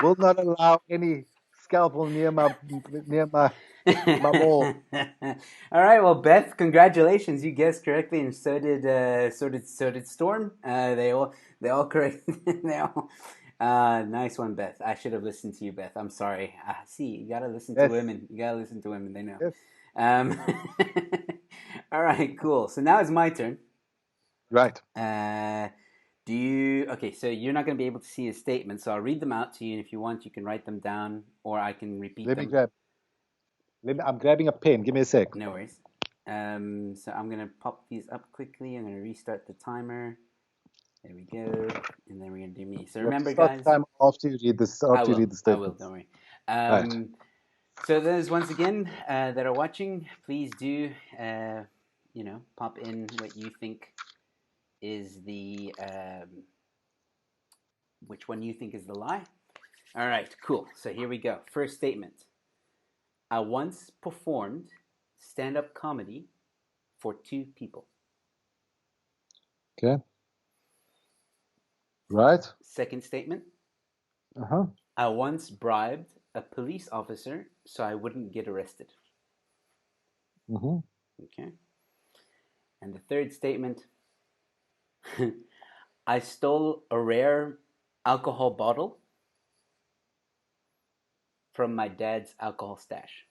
B: Will not allow any scalpel near my ball.
A: All right, well, Beth, congratulations! You guessed correctly, and so did Storm. They all correct. They all. Nice one, Beth. I should have listened to you, Beth. I'm sorry. See, you gotta listen to
B: Yes.
A: women. You gotta listen to women. They know.
B: Yes.
A: Um, all right, cool. So now it's my turn.
B: Right.
A: Okay, so you're not going to be able to see his statements, so I'll read them out to you, and if you want, you can write them down, or I can repeat
B: Let me
A: them.
B: grab. I'm grabbing a pen. Give me a sec.
A: No worries. So I'm going to pop these up quickly. I'm going to restart the timer. There we go. And then we're going to do me. So
B: You have to
A: remember,
B: start
A: guys.
B: the time after you read this.
A: I
B: After you
A: will.
B: read the
A: I will.
B: statements.
A: Don't worry.
B: Right.
A: So those once again that are watching, please do, pop in what you think is which one you think is the lie. All right, cool. So here we go. First statement. I once performed stand-up comedy for 2 people.
B: Okay. Right.
A: Second statement.
B: Uh-huh.
A: I once bribed a police officer so I wouldn't get arrested.
B: Mm-hmm.
A: Okay. And the third statement. I stole a rare alcohol bottle from my dad's alcohol stash.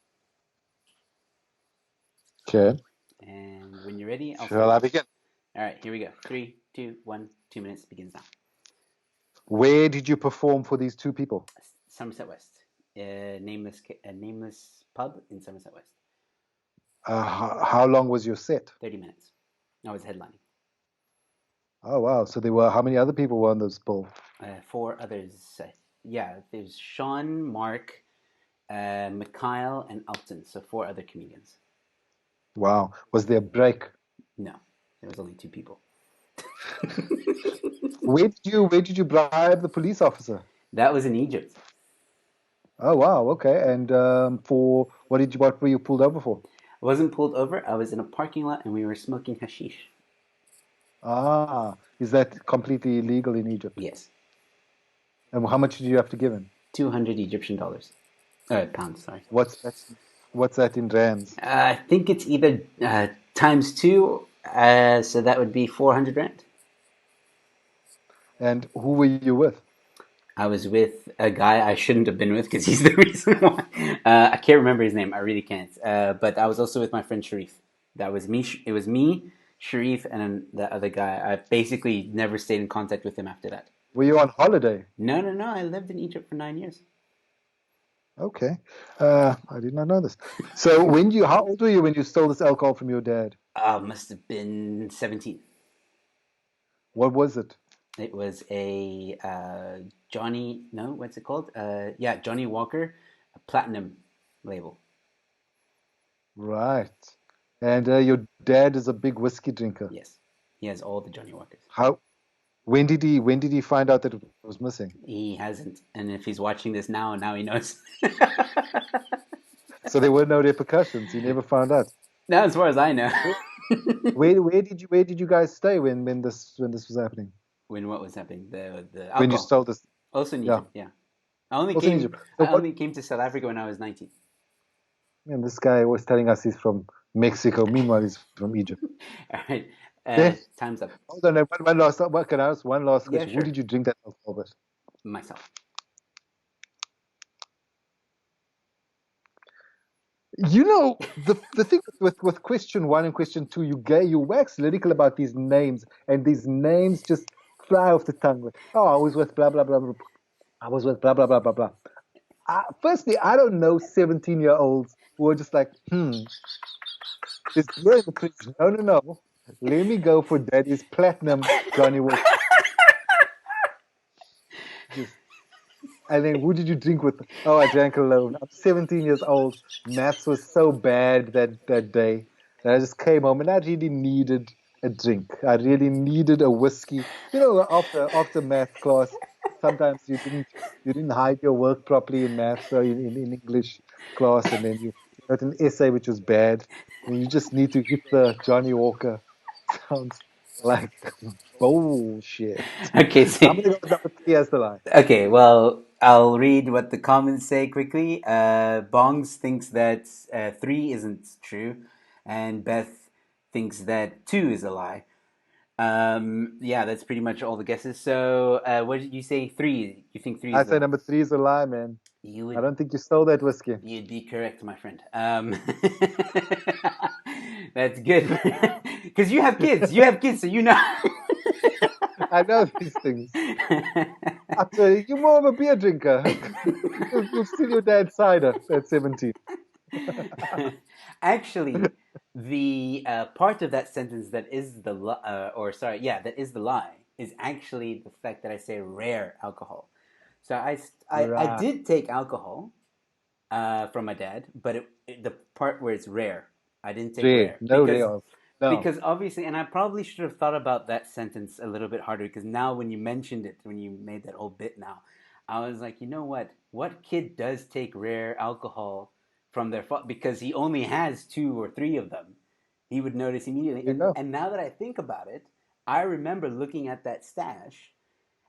B: Okay.
A: And when you're ready, I'll
B: Shall I
A: start.
B: begin?
A: All right, here we go. 3, 2, 1. 2 minutes begins now.
B: Where did you perform for these 2 people?
A: Somerset West. Nameless pub in Somerset West.
B: How long was your set?
A: 30 minutes. I was headlining.
B: Oh wow! So how many other people were on this bill?
A: 4 others. There's Sean, Mark, Mikhail, and Alton. So 4 other comedians.
B: Wow! Was there a break?
A: No, there was only 2 people.
B: Where did you bribe the police officer?
A: That was in Egypt.
B: Oh wow! Okay. And for what were you pulled over for?
A: I wasn't pulled over. I was in a parking lot and we were smoking hashish.
B: Is that completely illegal in Egypt?
A: Yes.
B: And how much did you have to give him?
A: 200 Egyptian dollars. Pounds, sorry.
B: What's that in rands?
A: I think it's either times 2, so that would be 400 rand.
B: And who were you with?
A: I was with a guy I shouldn't have been with because he's the reason why. I can't remember his name. I really can't. But I was also with my friend Sharif. That was me. It was me, Sharif, and the other guy. I basically never stayed in contact with him after that.
B: Were you on holiday?
A: No. I lived in Egypt for 9 years.
B: Okay. I did not know this. So how old were you when you stole this alcohol from your dad?
A: Must have been 17.
B: What was it?
A: It was a Johnny. No, what's it called? Yeah, Johnny Walker, a platinum label.
B: Right. And your dad is a big whiskey drinker.
A: Yes, he has all the Johnny Walkers.
B: How? When did he find out that it was missing?
A: He hasn't, and if he's watching this now he knows.
B: So there were no repercussions. He never found out.
A: Now, as far as I know.
B: Where, where did you guys stay when this was happening?
A: When what was happening? The
B: When you
A: alcohol.
B: sold this?
A: Also in
B: Yeah,
A: Egypt. Yeah, I only
B: also in
A: came.
B: Egypt. So
A: I
B: what?
A: only came to South Africa when I was 19.
B: And this guy was telling us he's from Mexico. Meanwhile, he's from Egypt.
A: All right.
B: Yeah.
A: Time's up.
B: Hold on. One last. What can I ask? One last
A: Yeah,
B: question. Who
A: sure.
B: did you drink that alcohol with?
A: Myself.
B: The thing with question one and question two, you wax lyrical about these names, and these names just fly off the tongue. Oh, I was with blah blah blah blah. I was with blah blah blah blah blah. Firstly, I don't know 17-year-olds who are just like, there's beer in the fridge. No, no, no. Let me go for Daddy's Platinum Johnny Walker. Just, and then who did you drink with? Oh, I drank alone. I'm 17 years old. Maths was so bad that day that I just came home and I really needed a drink. I really needed a whiskey. After math class, sometimes you didn't hide your work properly in math, so in English class, and then you wrote an essay which was bad. And you just need to hit the Johnny Walker. Sounds like bullshit.
A: Okay.
B: I'm
A: So,
B: gonna go with number three as the line.
A: okay. Well, I'll read what the comments say quickly. Bongs thinks that three isn't true, and Beth thinks that two is a lie. Yeah, that's pretty much all the guesses. So, what did you say? Three? You think three
B: I
A: is the
B: say
A: lie?
B: number three is a lie, man.
A: You
B: I
A: would.
B: don't think you stole that whiskey.
A: You'd be correct, my friend. That's good because you have kids. You have kids, so you know.
B: I know these things. Actually, you're more of a beer drinker. You'll steal your dad's cider at 17.
A: Actually, the part of that sentence that is the or sorry, yeah, that is the lie is actually the fact that I say rare alcohol. So I
B: Right.
A: did take alcohol from my dad, but the part where it's rare, I didn't take
B: Rare.
A: rare
B: No rare. No.
A: because obviously, and I probably should have thought about that sentence a little bit harder because now when you mentioned it, when you made that whole bit now, I was like, you know what? What kid does take rare alcohol from their father? Because he only has two or three of them. He would notice immediately.
B: There you go.
A: And now that I think about it, I remember looking at that stash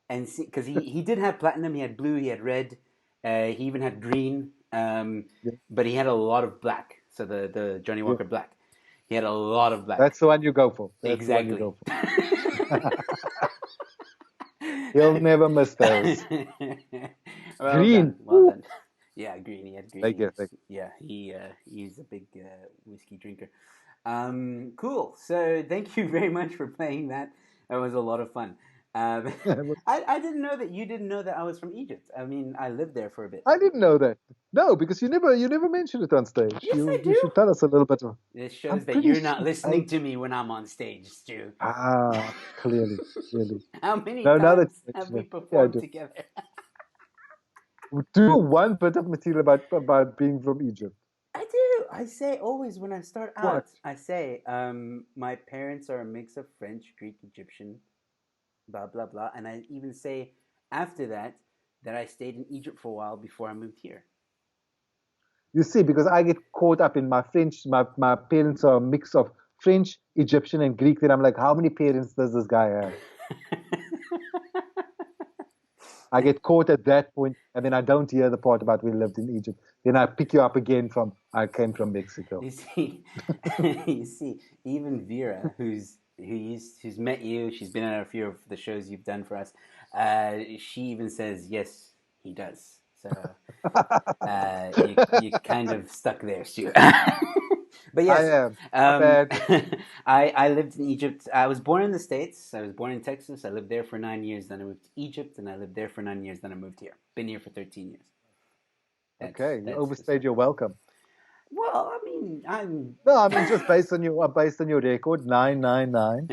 A: and see because he did have platinum, he had blue, he had red, he even had green,
B: Yeah,
A: but he had a lot of black. So the Johnny
B: yeah.
A: Walker Black, he had a lot of black.
B: That's the one you go for. That's the one you
A: Exactly.
B: go for. He'll never miss those.
A: Well done,
B: Green.
A: well
B: Woo.
A: done. Yeah, green. He had green.
B: Thank you. Thank
A: Yeah, he's a big whiskey drinker. Cool. So thank you very much for playing that. That was a lot of fun. Um,
B: you.
A: I didn't know that you didn't know that I was from Egypt. I mean, I lived there for a bit.
B: I didn't know that. No, because you never mentioned it on stage.
A: Yes, I
B: You
A: do.
B: should tell us a little bit.
A: This
B: I'm
A: shows that
B: pretty
A: you're not
B: sure.
A: listening to me when I'm on stage, Stu.
B: Clearly, clearly.
A: How many
B: No, now that
A: times
B: you
A: have
B: mention
A: we
B: it, yeah, I
A: performed
B: do.
A: together?
B: Do one bit of material about being from Egypt.
A: I do. I say always when I start
B: What?
A: out, I say, my parents are a mix of French, Greek, Egyptian, blah, blah, blah. And I even say after that I stayed in Egypt for a while before I moved here.
B: You see, because I get caught up in my French. My parents are a mix of French, Egyptian, and Greek. Then I'm like, how many parents does this guy have? I get caught at that point, and then I don't hear the part about we lived in Egypt. Then I pick you up again from I came from Mexico.
A: You see, you see, even Vera, who's met you, she's been on a few of the shows you've done for us. She even says yes, he does. So you kind of stuck there, Stu. But
B: I
A: yes,
B: am. My bad.
A: I lived in Egypt. I was born in the States. I was born in Texas. I lived there for 9 years. Then I moved to Egypt, and I lived there for 9 years. Then I moved here. Been here for 13 years. That's
B: Okay, you
A: that's the
B: overstayed
A: story.
B: your welcome.
A: Well, I mean, I'm.
B: No, I mean just based on your record, 999.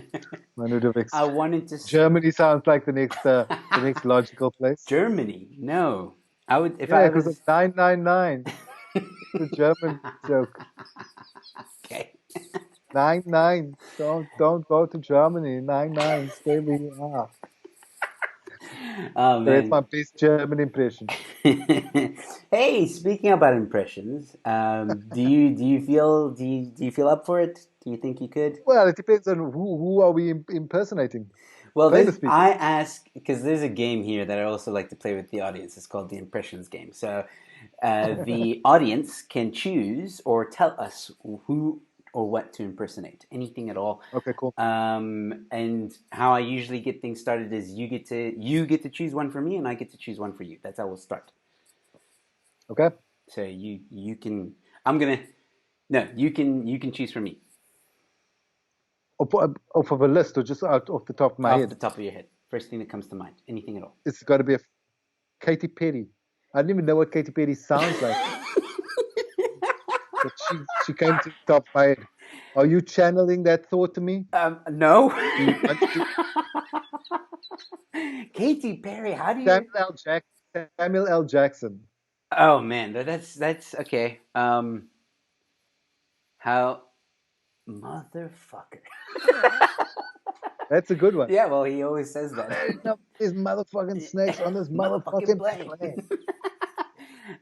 B: Man would have
A: I wanted to.
B: Germany sounds like the next logical place.
A: Germany. No, I would if
B: Yeah,
A: I
B: because of
A: was.
B: 999. The German joke.
A: Okay.
B: 99. Don't go to Germany. 99. Stay where you are.
A: Oh
B: So that's
A: man.
B: my best German impression.
A: Hey, speaking about impressions, do you feel up for it? Do you think you could?
B: Well, it depends on who are we impersonating.
A: Well,
B: Famous people.
A: I ask because there's a game here that I also like to play with the audience. It's called the impressions game. So the audience can choose or tell us who or what to impersonate, anything at all.
B: Okay, cool.
A: And how I usually get things started is you get to choose one for me, and I get to choose one for you. That's how we'll start.
B: Okay.
A: So you can. I'm gonna. No, you can choose for me
B: Off of a list or just out off the top of my
A: off the
B: head.
A: top of your head. First thing that comes to mind. Anything at all.
B: It's got to be a Katy Perry. I don't even know what Katy Perry sounds like, but she came to the top of my head. Are you channeling that thought to me?
A: No.
B: Do you want to?
A: Katy Perry, how do you?
B: Samuel L. Jackson. Samuel L. Jackson.
A: Oh man, that's okay. How motherfucker?
B: That's a good one.
A: Yeah, well, he always says that.
B: There ain't no these motherfucking snakes on this
A: Motherfucking
B: motherfucking
A: plane.
B: plane.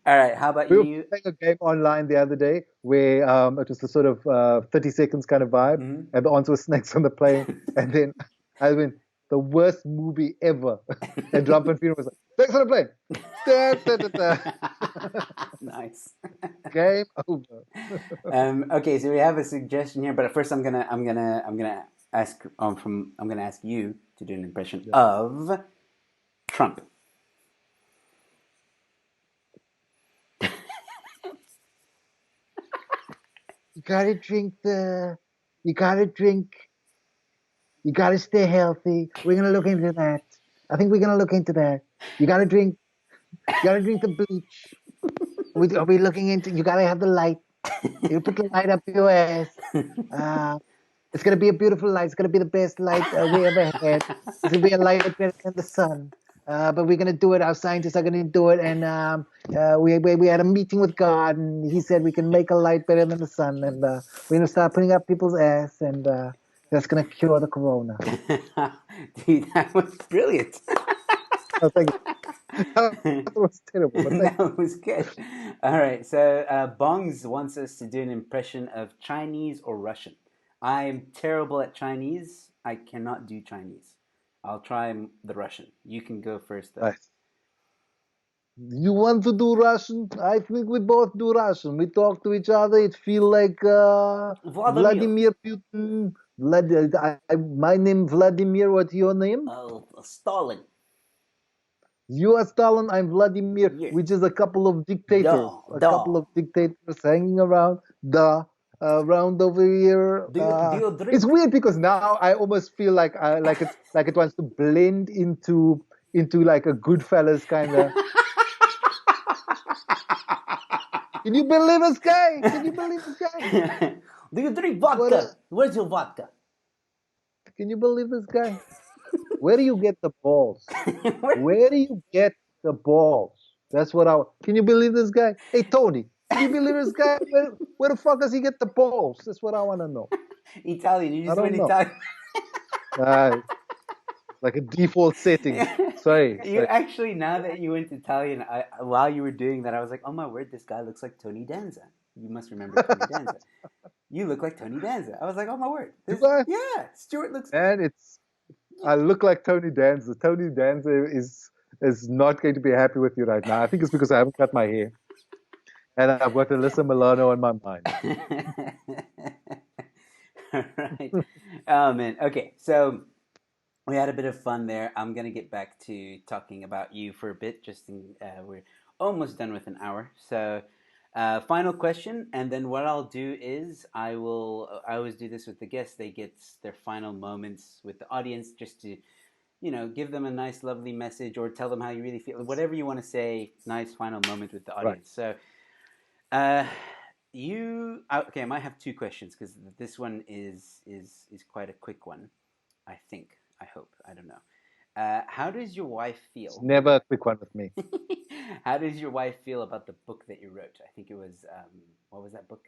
A: All right, how about
B: We were
A: you?
B: playing a game online the other day where it was the sort of 30 seconds kind of vibe,
A: Mhm.
B: and the answer was snakes on the plane. And then I went, the worst movie ever. And Drum and Freedom was like, snakes on the plane. Da, da, da, da.
A: Nice.
B: Game over.
A: Okay, so we have a suggestion here, but at first I'm gonna ask you to do an impression
B: Yeah.
A: of Trump.
B: You gotta drink you gotta drink, you gotta stay healthy. We're gonna look into that. I think we're gonna look into that. You gotta drink the bleach. Are we looking into, you gotta have the light. You put the light up your ass. Uh, it's gonna be a beautiful light. It's gonna be the best light we ever had. It's gonna be a light better than the sun. But we're gonna do it. Our scientists are gonna do it, and we had a meeting with God, and He said we can make a light better than the sun, and we're gonna start putting up people's ass, and that's gonna cure the corona.
A: Dude, that was brilliant.
B: Oh, thank you. That was terrible, but thank you.
A: That was good. All right, so Bongs wants us to do an impression of Chinese or Russian. I'm terrible at Chinese. I cannot do Chinese. I'll try the Russian. You can go first, though.
B: Right. You want to do Russian? I think we both do Russian. We talk to each other. It feel like
A: Vladimir.
B: Vladimir Putin. My name Vladimir. What's your name?
A: Stalin.
B: You are Stalin. I'm Vladimir.
A: Yeah.
B: Which is a couple of dictators.
A: Da,
B: A couple
A: da.
B: of dictators hanging around around over here.
A: Do you
B: It's
A: drink?
B: weird because now I almost feel like it wants to blend into like a Goodfellas kind of. Can you believe this guy? Can you believe this guy?
A: Do you drink
B: What a,
A: vodka? Where's your vodka?
B: can you believe this guy? Where do you get the balls?
A: Where-
B: Where do you get the balls? That's what I. Can you believe this guy? Hey Tony, can you believe this guy? Where the fuck does he get the balls? That's what I want to know.
A: Italian. You
B: I
A: just went
B: don't know.
A: Italian.
B: Uh, like a default setting. Sorry,
A: You
B: sorry.
A: actually, now that you went Italian, while you were doing that, I was like, oh my word, this guy looks like Tony Danza. You must remember Tony Danza. You look like Tony Danza. I was like, oh my word.
B: Do I?
A: Yeah, Stuart looks.
B: And I look like Tony Danza. Tony Danza is not going to be happy with you right now. I think it's because I haven't cut my hair. And I've got Alyssa Milano on my mind.
A: All right. Oh man. Okay, so we had a bit of fun there. I'm gonna get back to talking about you for a bit. We're almost done with an hour. So, final question, and then what I'll do is I always do this with the guests. They get their final moments with the audience, just to give them a nice, lovely message, or tell them how you really feel. Whatever you want to say. Nice final moment with the
B: Right.
A: audience. So, uh, okay, I might have two questions because this one is quite a quick one. I think. I hope. I don't know. How does your wife
B: It's
A: feel?
B: never a quick one with me.
A: How does your wife feel about the book that you wrote? I think it was what was that book?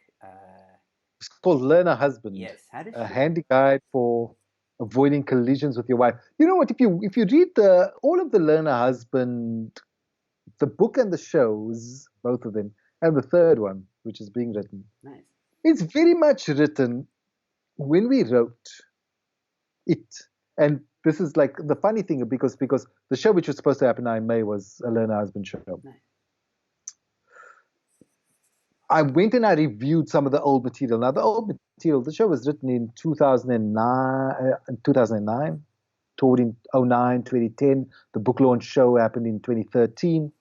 B: It's called Learn a Husband,
A: Yes. How does
B: a
A: she?
B: handy guide for avoiding collisions with your wife. You know what? If you read the all of the Learn a Husband, the book and the shows, both of them, and the third one, which is being written,
A: Nice.
B: it's very much written when we wrote it. And this is like the funny thing because the show which was supposed to happen in May was a Learn a Husband show.
A: Nice.
B: I went and I reviewed some of the old material. Now, the old material, the show was written in 2009, toured in '09, 2010. The book launch show happened in 2013.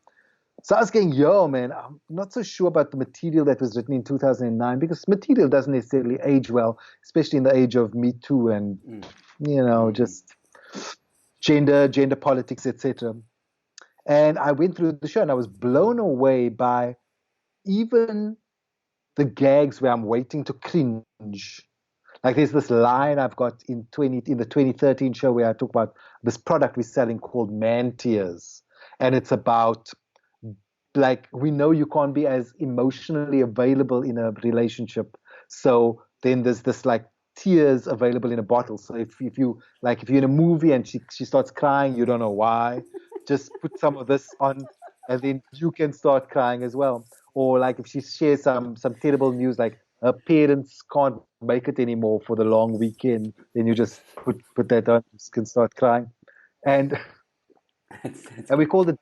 B: So I was going, yo, man, I'm not so sure about the material that was written in 2009 because material doesn't necessarily age well, especially in the age of Me Too and,
A: Mm. Mm.
B: just gender politics, etc. And I went through the show and I was blown away by even the gags where I'm waiting to cringe. Like there's this line I've got in the 2013 show where I talk about this product we're selling called Man Tears, and it's about like we know you can't be as emotionally available in a relationship, so then there's this like tears available in a bottle. So if you're in a movie and she starts crying, you don't know why, just put some of this on, and then you can start crying as well. Or like if she shares some terrible news, like her parents can't make it anymore for the long weekend, then you just put that on, you can start crying, and
A: That's
B: and we
A: good.
B: called it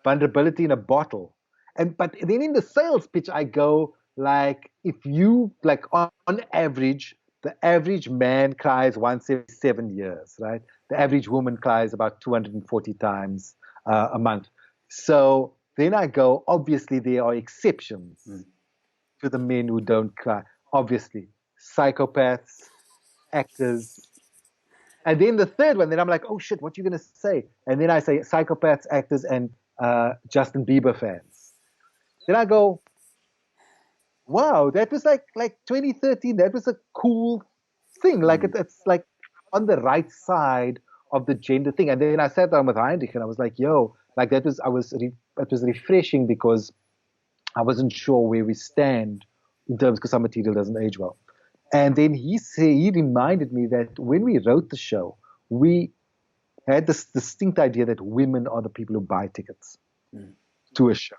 B: vulnerability in a bottle. And but then in the sales pitch, I go like, if you like on average, the average man cries once every 7 years, right? The average woman cries about 240 times a month. So then I go, obviously there are exceptions
A: Mm.
B: to the men who don't cry. Obviously, psychopaths, actors, and then the third one, then I'm like, oh shit, what you gonna say? And then I say psychopaths, actors, and Justin Bieber fans. Then I go, wow, that was like 2013. That was a cool thing. Like
A: Mm.
B: it's like on the right side of the gender thing. And then I sat down with Heinrich and I was like, yo, like that was it was refreshing because I wasn't sure where we stand in terms because some material doesn't age well. And then he reminded me that when we wrote the show, we had this distinct idea that women are the people who buy tickets
A: Mm.
B: to a show.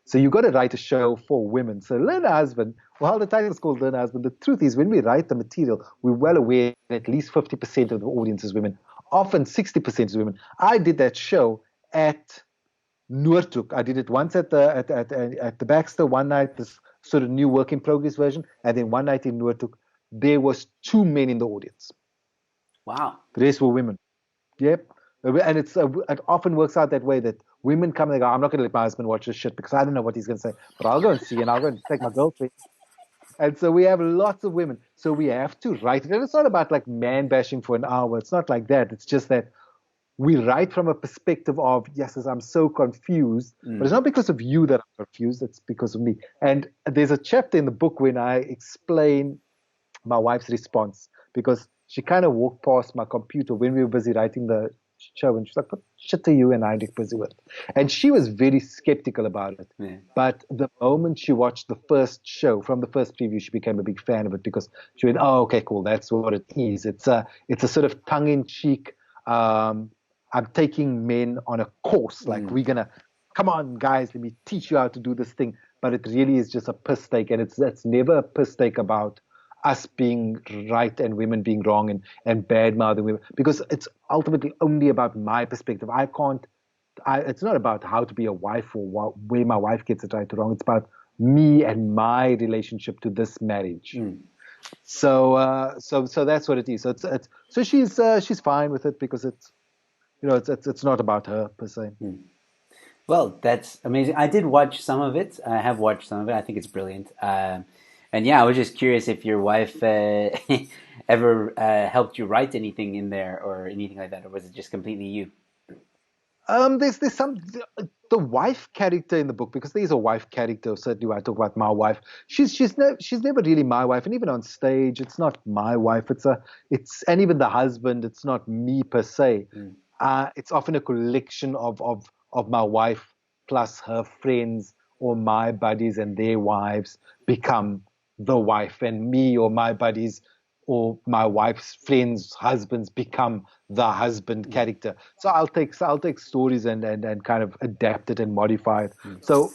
B: So you got to write a show for women. So Learn a Husband, well, the title is called Learn a Husband. The truth is, when we write the material, we're well aware that at least 50% of the audience is women, often 60% is women. I did that show at Noordhoek. I did it once at the Baxter one night, this sort of new work in progress version, and then one night in Noordhoek. There was two men in the audience.
A: Wow.
B: The rest were women. Yep. And it often works out that way that women come and they go, I'm not going to let my husband watch this shit because I don't know what he's going to say, but I'll go and see and I'll go and take my girlfriend. And so we have lots of women. So we have to write it. And it's not about like man bashing for an hour. It's not like that. It's just that we write from a perspective of, yes, I'm so confused, but it's
A: Mm.
B: not because of you that I'm confused. It's because of me. And there's a chapter in the book when I explain my wife's response because she kind of walked past my computer when we were busy writing the show and she's like, what shit are you and I busy with? And she was very skeptical about it.
A: Yeah.
B: But the moment she watched the first show, from the first preview, she became a big fan of it because she went, oh, okay, cool. That's what it is. It's a sort of tongue-in-cheek, I'm taking men on a course. Like,
A: Mm.
B: we're going to, come on, guys, let me teach you how to do this thing. But it really is just a piss take. And it's never a piss take about us being right and women being wrong and bad mouthing women because it's ultimately only about my perspective. It's not about how to be a wife or where my wife gets it right or wrong. It's about me and my relationship to this marriage.
A: Mm.
B: So that's what it is. So she's fine with it because it's not about her per se.
A: Mm. Well, that's amazing. I did watch some of it. I have watched some of it. I think it's brilliant. And yeah, I was just curious if your wife ever helped you write anything in there or anything like that, or was it just completely you?
B: There's some the wife character in the book, because there's a wife character, certainly when I talk about my wife, she's never really my wife, and even on stage, it's not my wife. And even the husband, it's not me per se.
A: Mm.
B: It's often a collection of my wife plus her friends or my buddies and their wives become the wife, and me or my buddies or my wife's friends' husbands become the husband character. So I'll take stories and kind of adapt it and modify it.
A: Mm.
B: So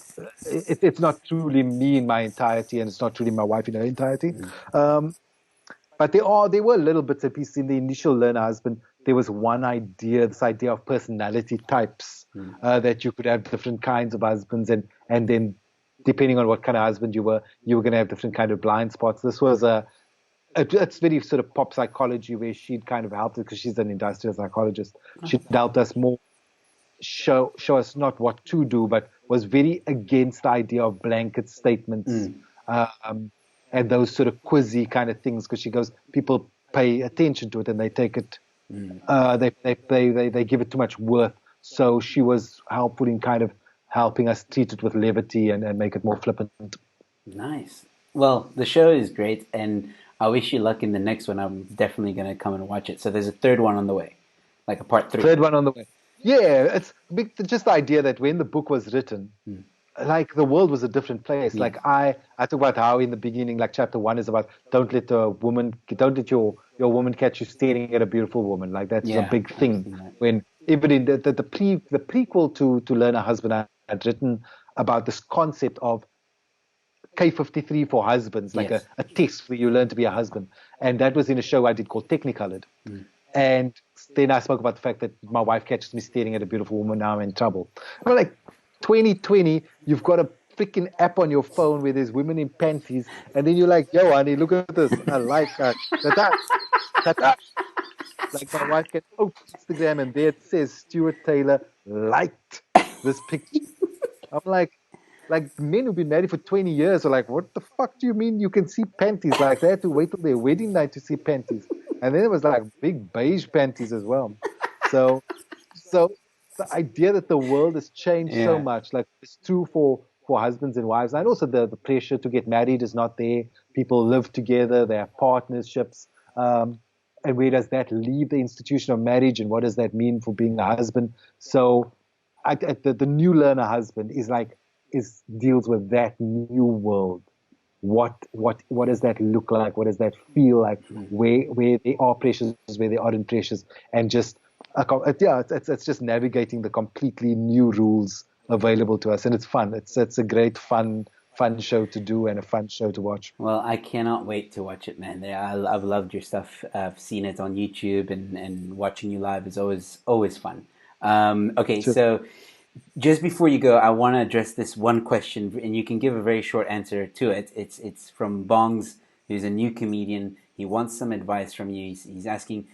B: it's not truly me in my entirety, and it's not truly my wife in her entirety.
A: Mm.
B: But there were little bits and pieces in the initial Learner Husband. There was one idea, this idea of personality types,
A: Mm.
B: that you could have different kinds of husbands, and then depending on what kind of husband you were going to have different kind of blind spots. This was it's very sort of pop psychology, where she'd kind of helped us because she's an industrial psychologist. She'd helped us more show us not what to do, but was very against the idea of blanket statements.
A: Mm.
B: And those sort of quizzy kind of things, because she goes, people pay attention to it and they take it, they give it too much worth. So she was helpful in kind of helping us treat it with levity and make it more flippant.
A: Nice. Well, the show is great, and I wish you luck in the next one. I'm definitely going to come and watch it. So there's a third one on the way, like a part 3.
B: Third one on the way. Yeah, it's just the idea that when the book was written, like the world was a different place.
A: Yeah.
B: Like I talk about how in the beginning, like chapter 1 is about don't let your woman catch you staring at a beautiful woman. Like that's a big thing. When even in the prequel to Learn a Husband, I had written about this concept of K53 for husbands, like a test where you learn to be a husband. And that was in a show I did called Technicolored. And then I spoke about the fact that my wife catches me staring at a beautiful woman, now I'm in trouble. I'm like, 2020, you've got a freaking app on your phone where there's women in panties, and then you're like, yo, honey, look at this. I like that. That. Like my wife can open Instagram and there it says Stuart Taylor liked this picture. I'm like men who've been married for 20 years are like, what the fuck do you mean you can see panties? Like they had to wait till their wedding night to see panties. And then it was like big beige panties as well. So the idea that the world has changed so much, like it's true for husbands and wives. And also the pressure to get married is not there. People live together, they have partnerships. And where does that leave the institution of marriage, and what does that mean for being a husband? So the new Learner Husband deals with that new world. What does that look like? What does that feel like? Where there are pressures, where there aren't pressures, and just it's just navigating the completely new rules available to us, and it's fun. It's a great fun show to do and a fun show to watch.
A: Well, I cannot wait to watch it, man. I've loved your stuff. I've seen it on YouTube, and watching you live is always fun. Okay, sure. So just before you go, I want to address this one question, and you can give a very short answer to it. It's from Bongs, who's a new comedian. He wants some advice from you. He's asking,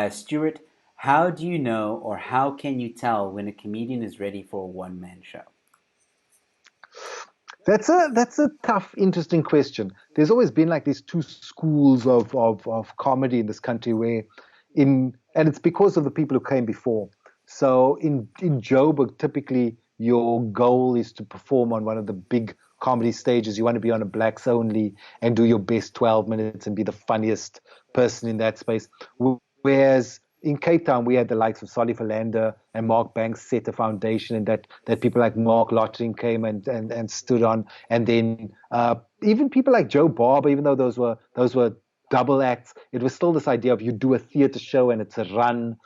A: Stuart, how do you know, or how can you tell when a comedian is ready for a one-man show?
B: That's a tough, interesting question. There's always been like these two schools of comedy in this country and it's because of the people who came before. So in Joburg, typically your goal is to perform on one of the big comedy stages. You want to be on a blacks only and do your best 12 minutes and be the funniest person in that space. Whereas in Cape Town, we had the likes of Solly Philander and Mark Banks set a foundation, and that people like Mark Lottering came and stood on. And then even people like Joe Barber, even though those were double acts, it was still this idea of you do a theater show and it's a run.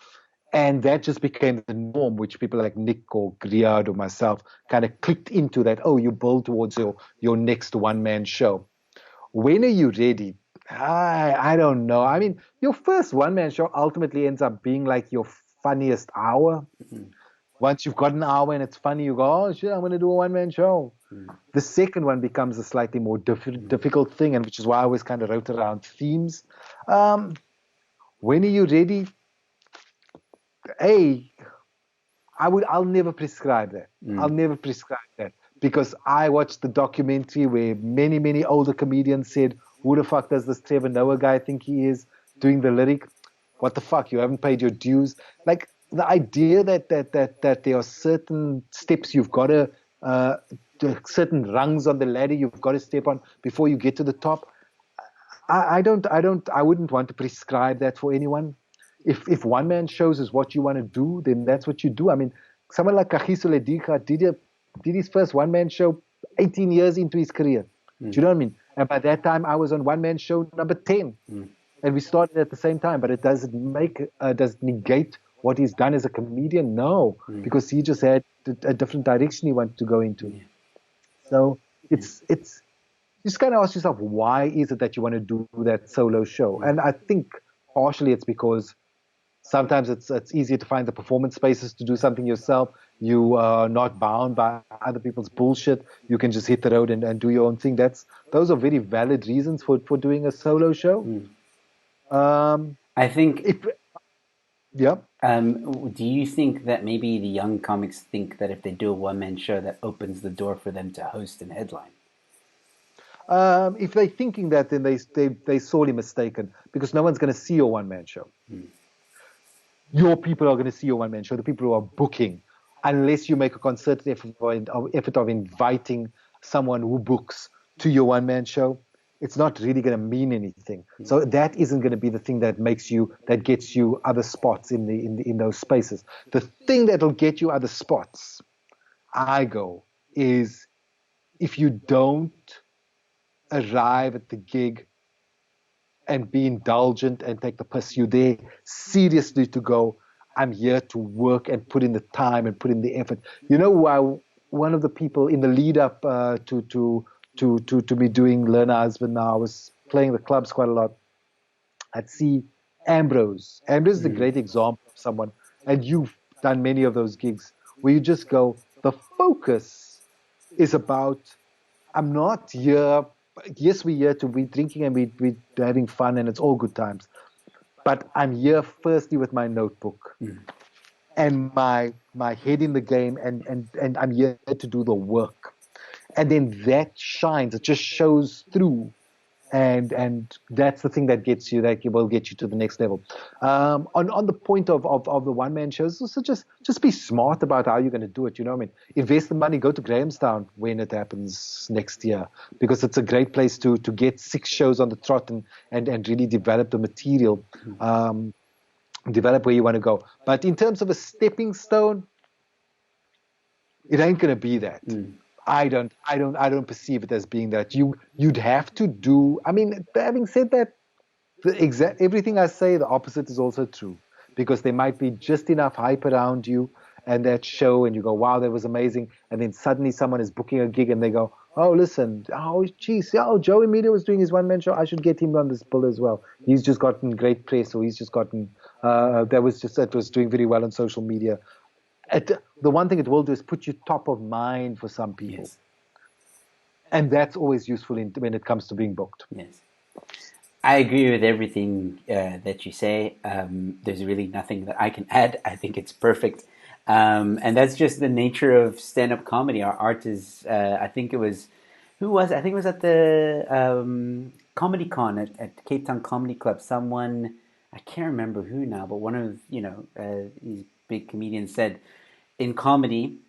B: And that just became the norm, which people like Nick or Griard or myself kind of clicked into that. Oh, you build towards your next one-man show. When are you ready? I don't know. I mean, your first one-man show ultimately ends up being like your funniest hour. Mm-hmm. Once you've got an hour and it's funny, you go, oh, shit, I'm going to do a one-man show. Mm-hmm. The second one becomes a slightly more difficult thing, and which is why I always kind of wrote around themes. When are you ready? I'll never prescribe that. I'll never prescribe that, because I watched the documentary where many, many older comedians said, who the fuck does this Trevor Noah guy think he is doing the lyric? What the fuck? You haven't paid your dues. Like, the idea that there are certain steps you've got uh, certain rungs on the ladder you've got to step on before you get to the top. I wouldn't want to prescribe that for anyone. If one man shows is what you want to do, then that's what you do. I mean, someone like Kagiso Lediga did his first one man show 18 years into his career. Do you know what I mean? And by that time, I was on one man show number 10, and we started at the same time. But it doesn't does it negate what he's done as a comedian? No, because he just had a different direction he wanted to go into. So it's you just kind of ask yourself, why is it that you want to do that solo show? And I think partially it's because sometimes it's easier to find the performance spaces to do something yourself. You are not bound by other people's bullshit. You can just hit the road and do your own thing. Those are very valid reasons for doing a solo show.
A: I think.
B: Yeah.
A: Do you think that maybe the young comics think that if they do a one-man show, that opens the door for them to host and headline?
B: If they're thinking that, then they sorely mistaken, because no one's going to see your one-man show. Your people are going to see your one-man show, the people who are booking, unless you make a concerted effort of inviting someone who books to your one-man show. It's not really going to mean anything. So that isn't going to be the thing that gets you other spots in those spaces. The thing that'll get you other spots, is if you don't arrive at the gig and be indulgent and take the piss. You're there seriously to go, I'm here to work and put in the time and put in the effort. You know, one of the people in the lead up to me doing Learn a Husband now, I was playing the clubs quite a lot. I'd see Ambrose. Ambrose is a great example of someone, and you've done many of those gigs where you just go, the focus is about, I'm not here. Yes, we're here to be drinking and we're having fun and it's all good times. But I'm here firstly with my notebook and my head in the game, and I'm here to do the work. And then that shines, it just shows through. And that's the thing that will get you to the next level. On the point of the one man shows, so just be smart about how you're going to do it. You know what I mean? Invest the money, go to Grahamstown when it happens next year, because it's a great place to get 6 shows on the trot and really develop the material, develop where you want to go. But in terms of a stepping stone, it ain't going to be that. I don't perceive it as being that. You'd have to do. I mean, having said that, everything I say, the opposite is also true, because there might be just enough hype around you and that show, and you go, wow, that was amazing, and then suddenly someone is booking a gig and they go, oh, listen, oh, geez, oh, Joey Media was doing his one man show. I should get him on this bill as well. He's just gotten great press, or he's just gotten that was doing very well on social media. The one thing it will do is put you top of mind for some people. Yes. And that's always useful when it comes to being booked.
A: Yes. I agree with everything that you say. There's really nothing that I can add. I think it's perfect. And that's just the nature of stand-up comedy. Our art is, I think it was at the Comedy Con at Cape Town Comedy Club. Someone, I can't remember who now, but one of, these big comedians said, in comedy,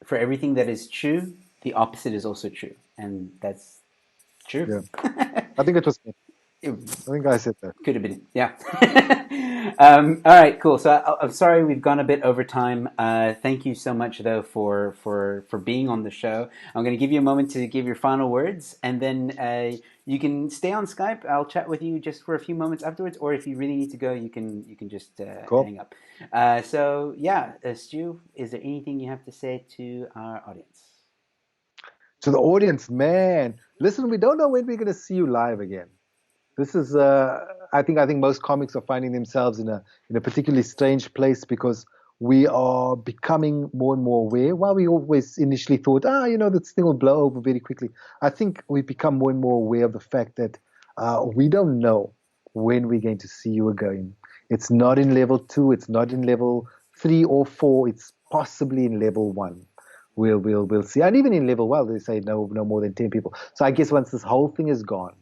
A: for everything that is true, the opposite is also true. And that's true.
B: Yeah. I think it was me. I think I said that.
A: Could have been, yeah. All right, cool. So I'm sorry we've gone a bit over time. Thank you so much, though, for being on the show. I'm going to give you a moment to give your final words, and then you can stay on Skype. I'll chat with you just for a few moments afterwards, or if you really need to go, you can just
B: cool.
A: hang up. So yeah, Stu, is there anything you have to say to our audience?
B: To the audience, man, listen, we don't know when we're going to see you live again. This is, I think most comics are finding themselves in a particularly strange place, because we are becoming more and more aware. While we always initially thought, this thing will blow over very quickly, I think we become more and more aware of the fact that we don't know when we're going to see you again. It's not in level 2, it's not in level 3 or 4, it's possibly in level 1. We'll see. And even in level 1, they say no more than 10 people. So I guess once this whole thing is gone,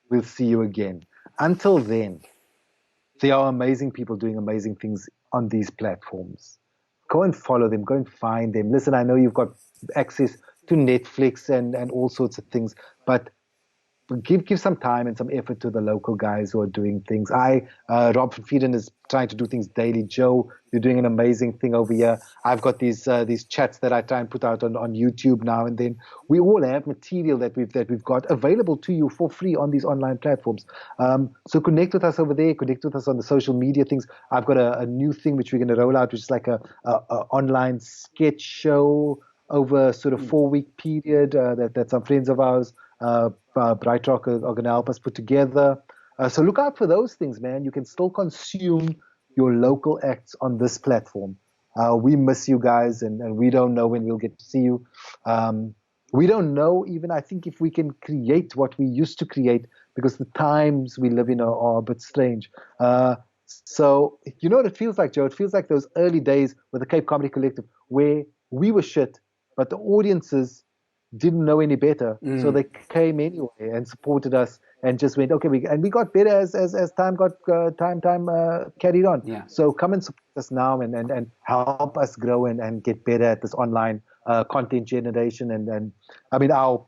B: we'll see you again. Until then, There are amazing people doing amazing things on these platforms. Go and follow them. Go and find them. Listen, I know you've got access to Netflix and all sorts of things, but give some time and some effort to the local guys who are doing things. Rob van Fieden is trying to do things daily. Joe, you're doing an amazing thing over here. I've got these chats that I try and put out on YouTube now and then. We all have material that we've got available to you for free on these online platforms. So connect with us over there. Connect with us on the social media things. I've got a new thing which we're going to roll out, which is like a online sketch show over sort of 4-week period that some friends of ours, Bright Rock, are going to help us put together. So look out for those things, man. You can still consume your local acts on this platform. We miss you guys, and we don't know when we'll get to see you. We don't know even, I think, if we can create what we used to create, because the times we live in are a bit strange. So you know what it feels like, Joe? It feels like those early days with the Cape Comedy Collective, where we were shit, but the audiences didn't know any better, so they came anyway and supported us and just went, okay, we got better as time got carried on.
A: Yeah.
B: So come and support us now and help us grow and get better at this online content generation. And I mean, our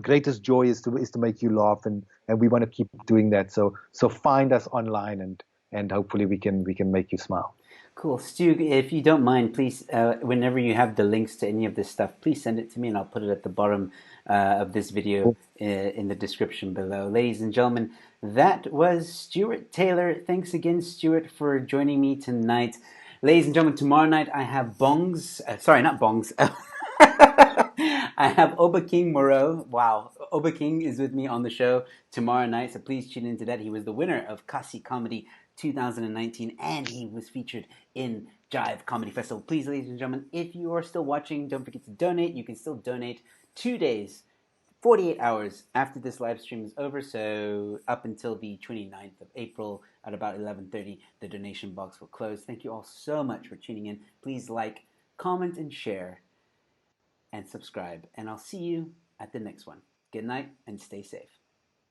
B: greatest joy is to make you laugh, and we want to keep doing that. So find us online, and hopefully we can make you smile.
A: Cool. Stu, if you don't mind, please, whenever you have the links to any of this stuff, please send it to me and I'll put it at the bottom of this video in the description below. Ladies and gentlemen, that was Stuart Taylor. Thanks again, Stuart, for joining me tonight. Ladies and gentlemen, tomorrow night I have bongs. Sorry, not bongs. I have Oba King Moreau. Wow. Oba King is with me on the show tomorrow night, so please tune into that. He was the winner of Kasi Comedy 2019, and he was featured in Jive Comedy Festival. Please, ladies and gentlemen, if you are still watching, don't forget to donate. You can still donate 2 days, 48 hours after this live stream is over, so up until the 29th of April at about 11:30, the donation box will close. Thank you all so much for tuning in. Please like, comment, and share, and subscribe, and I'll see you at the next one. Good night, and stay safe.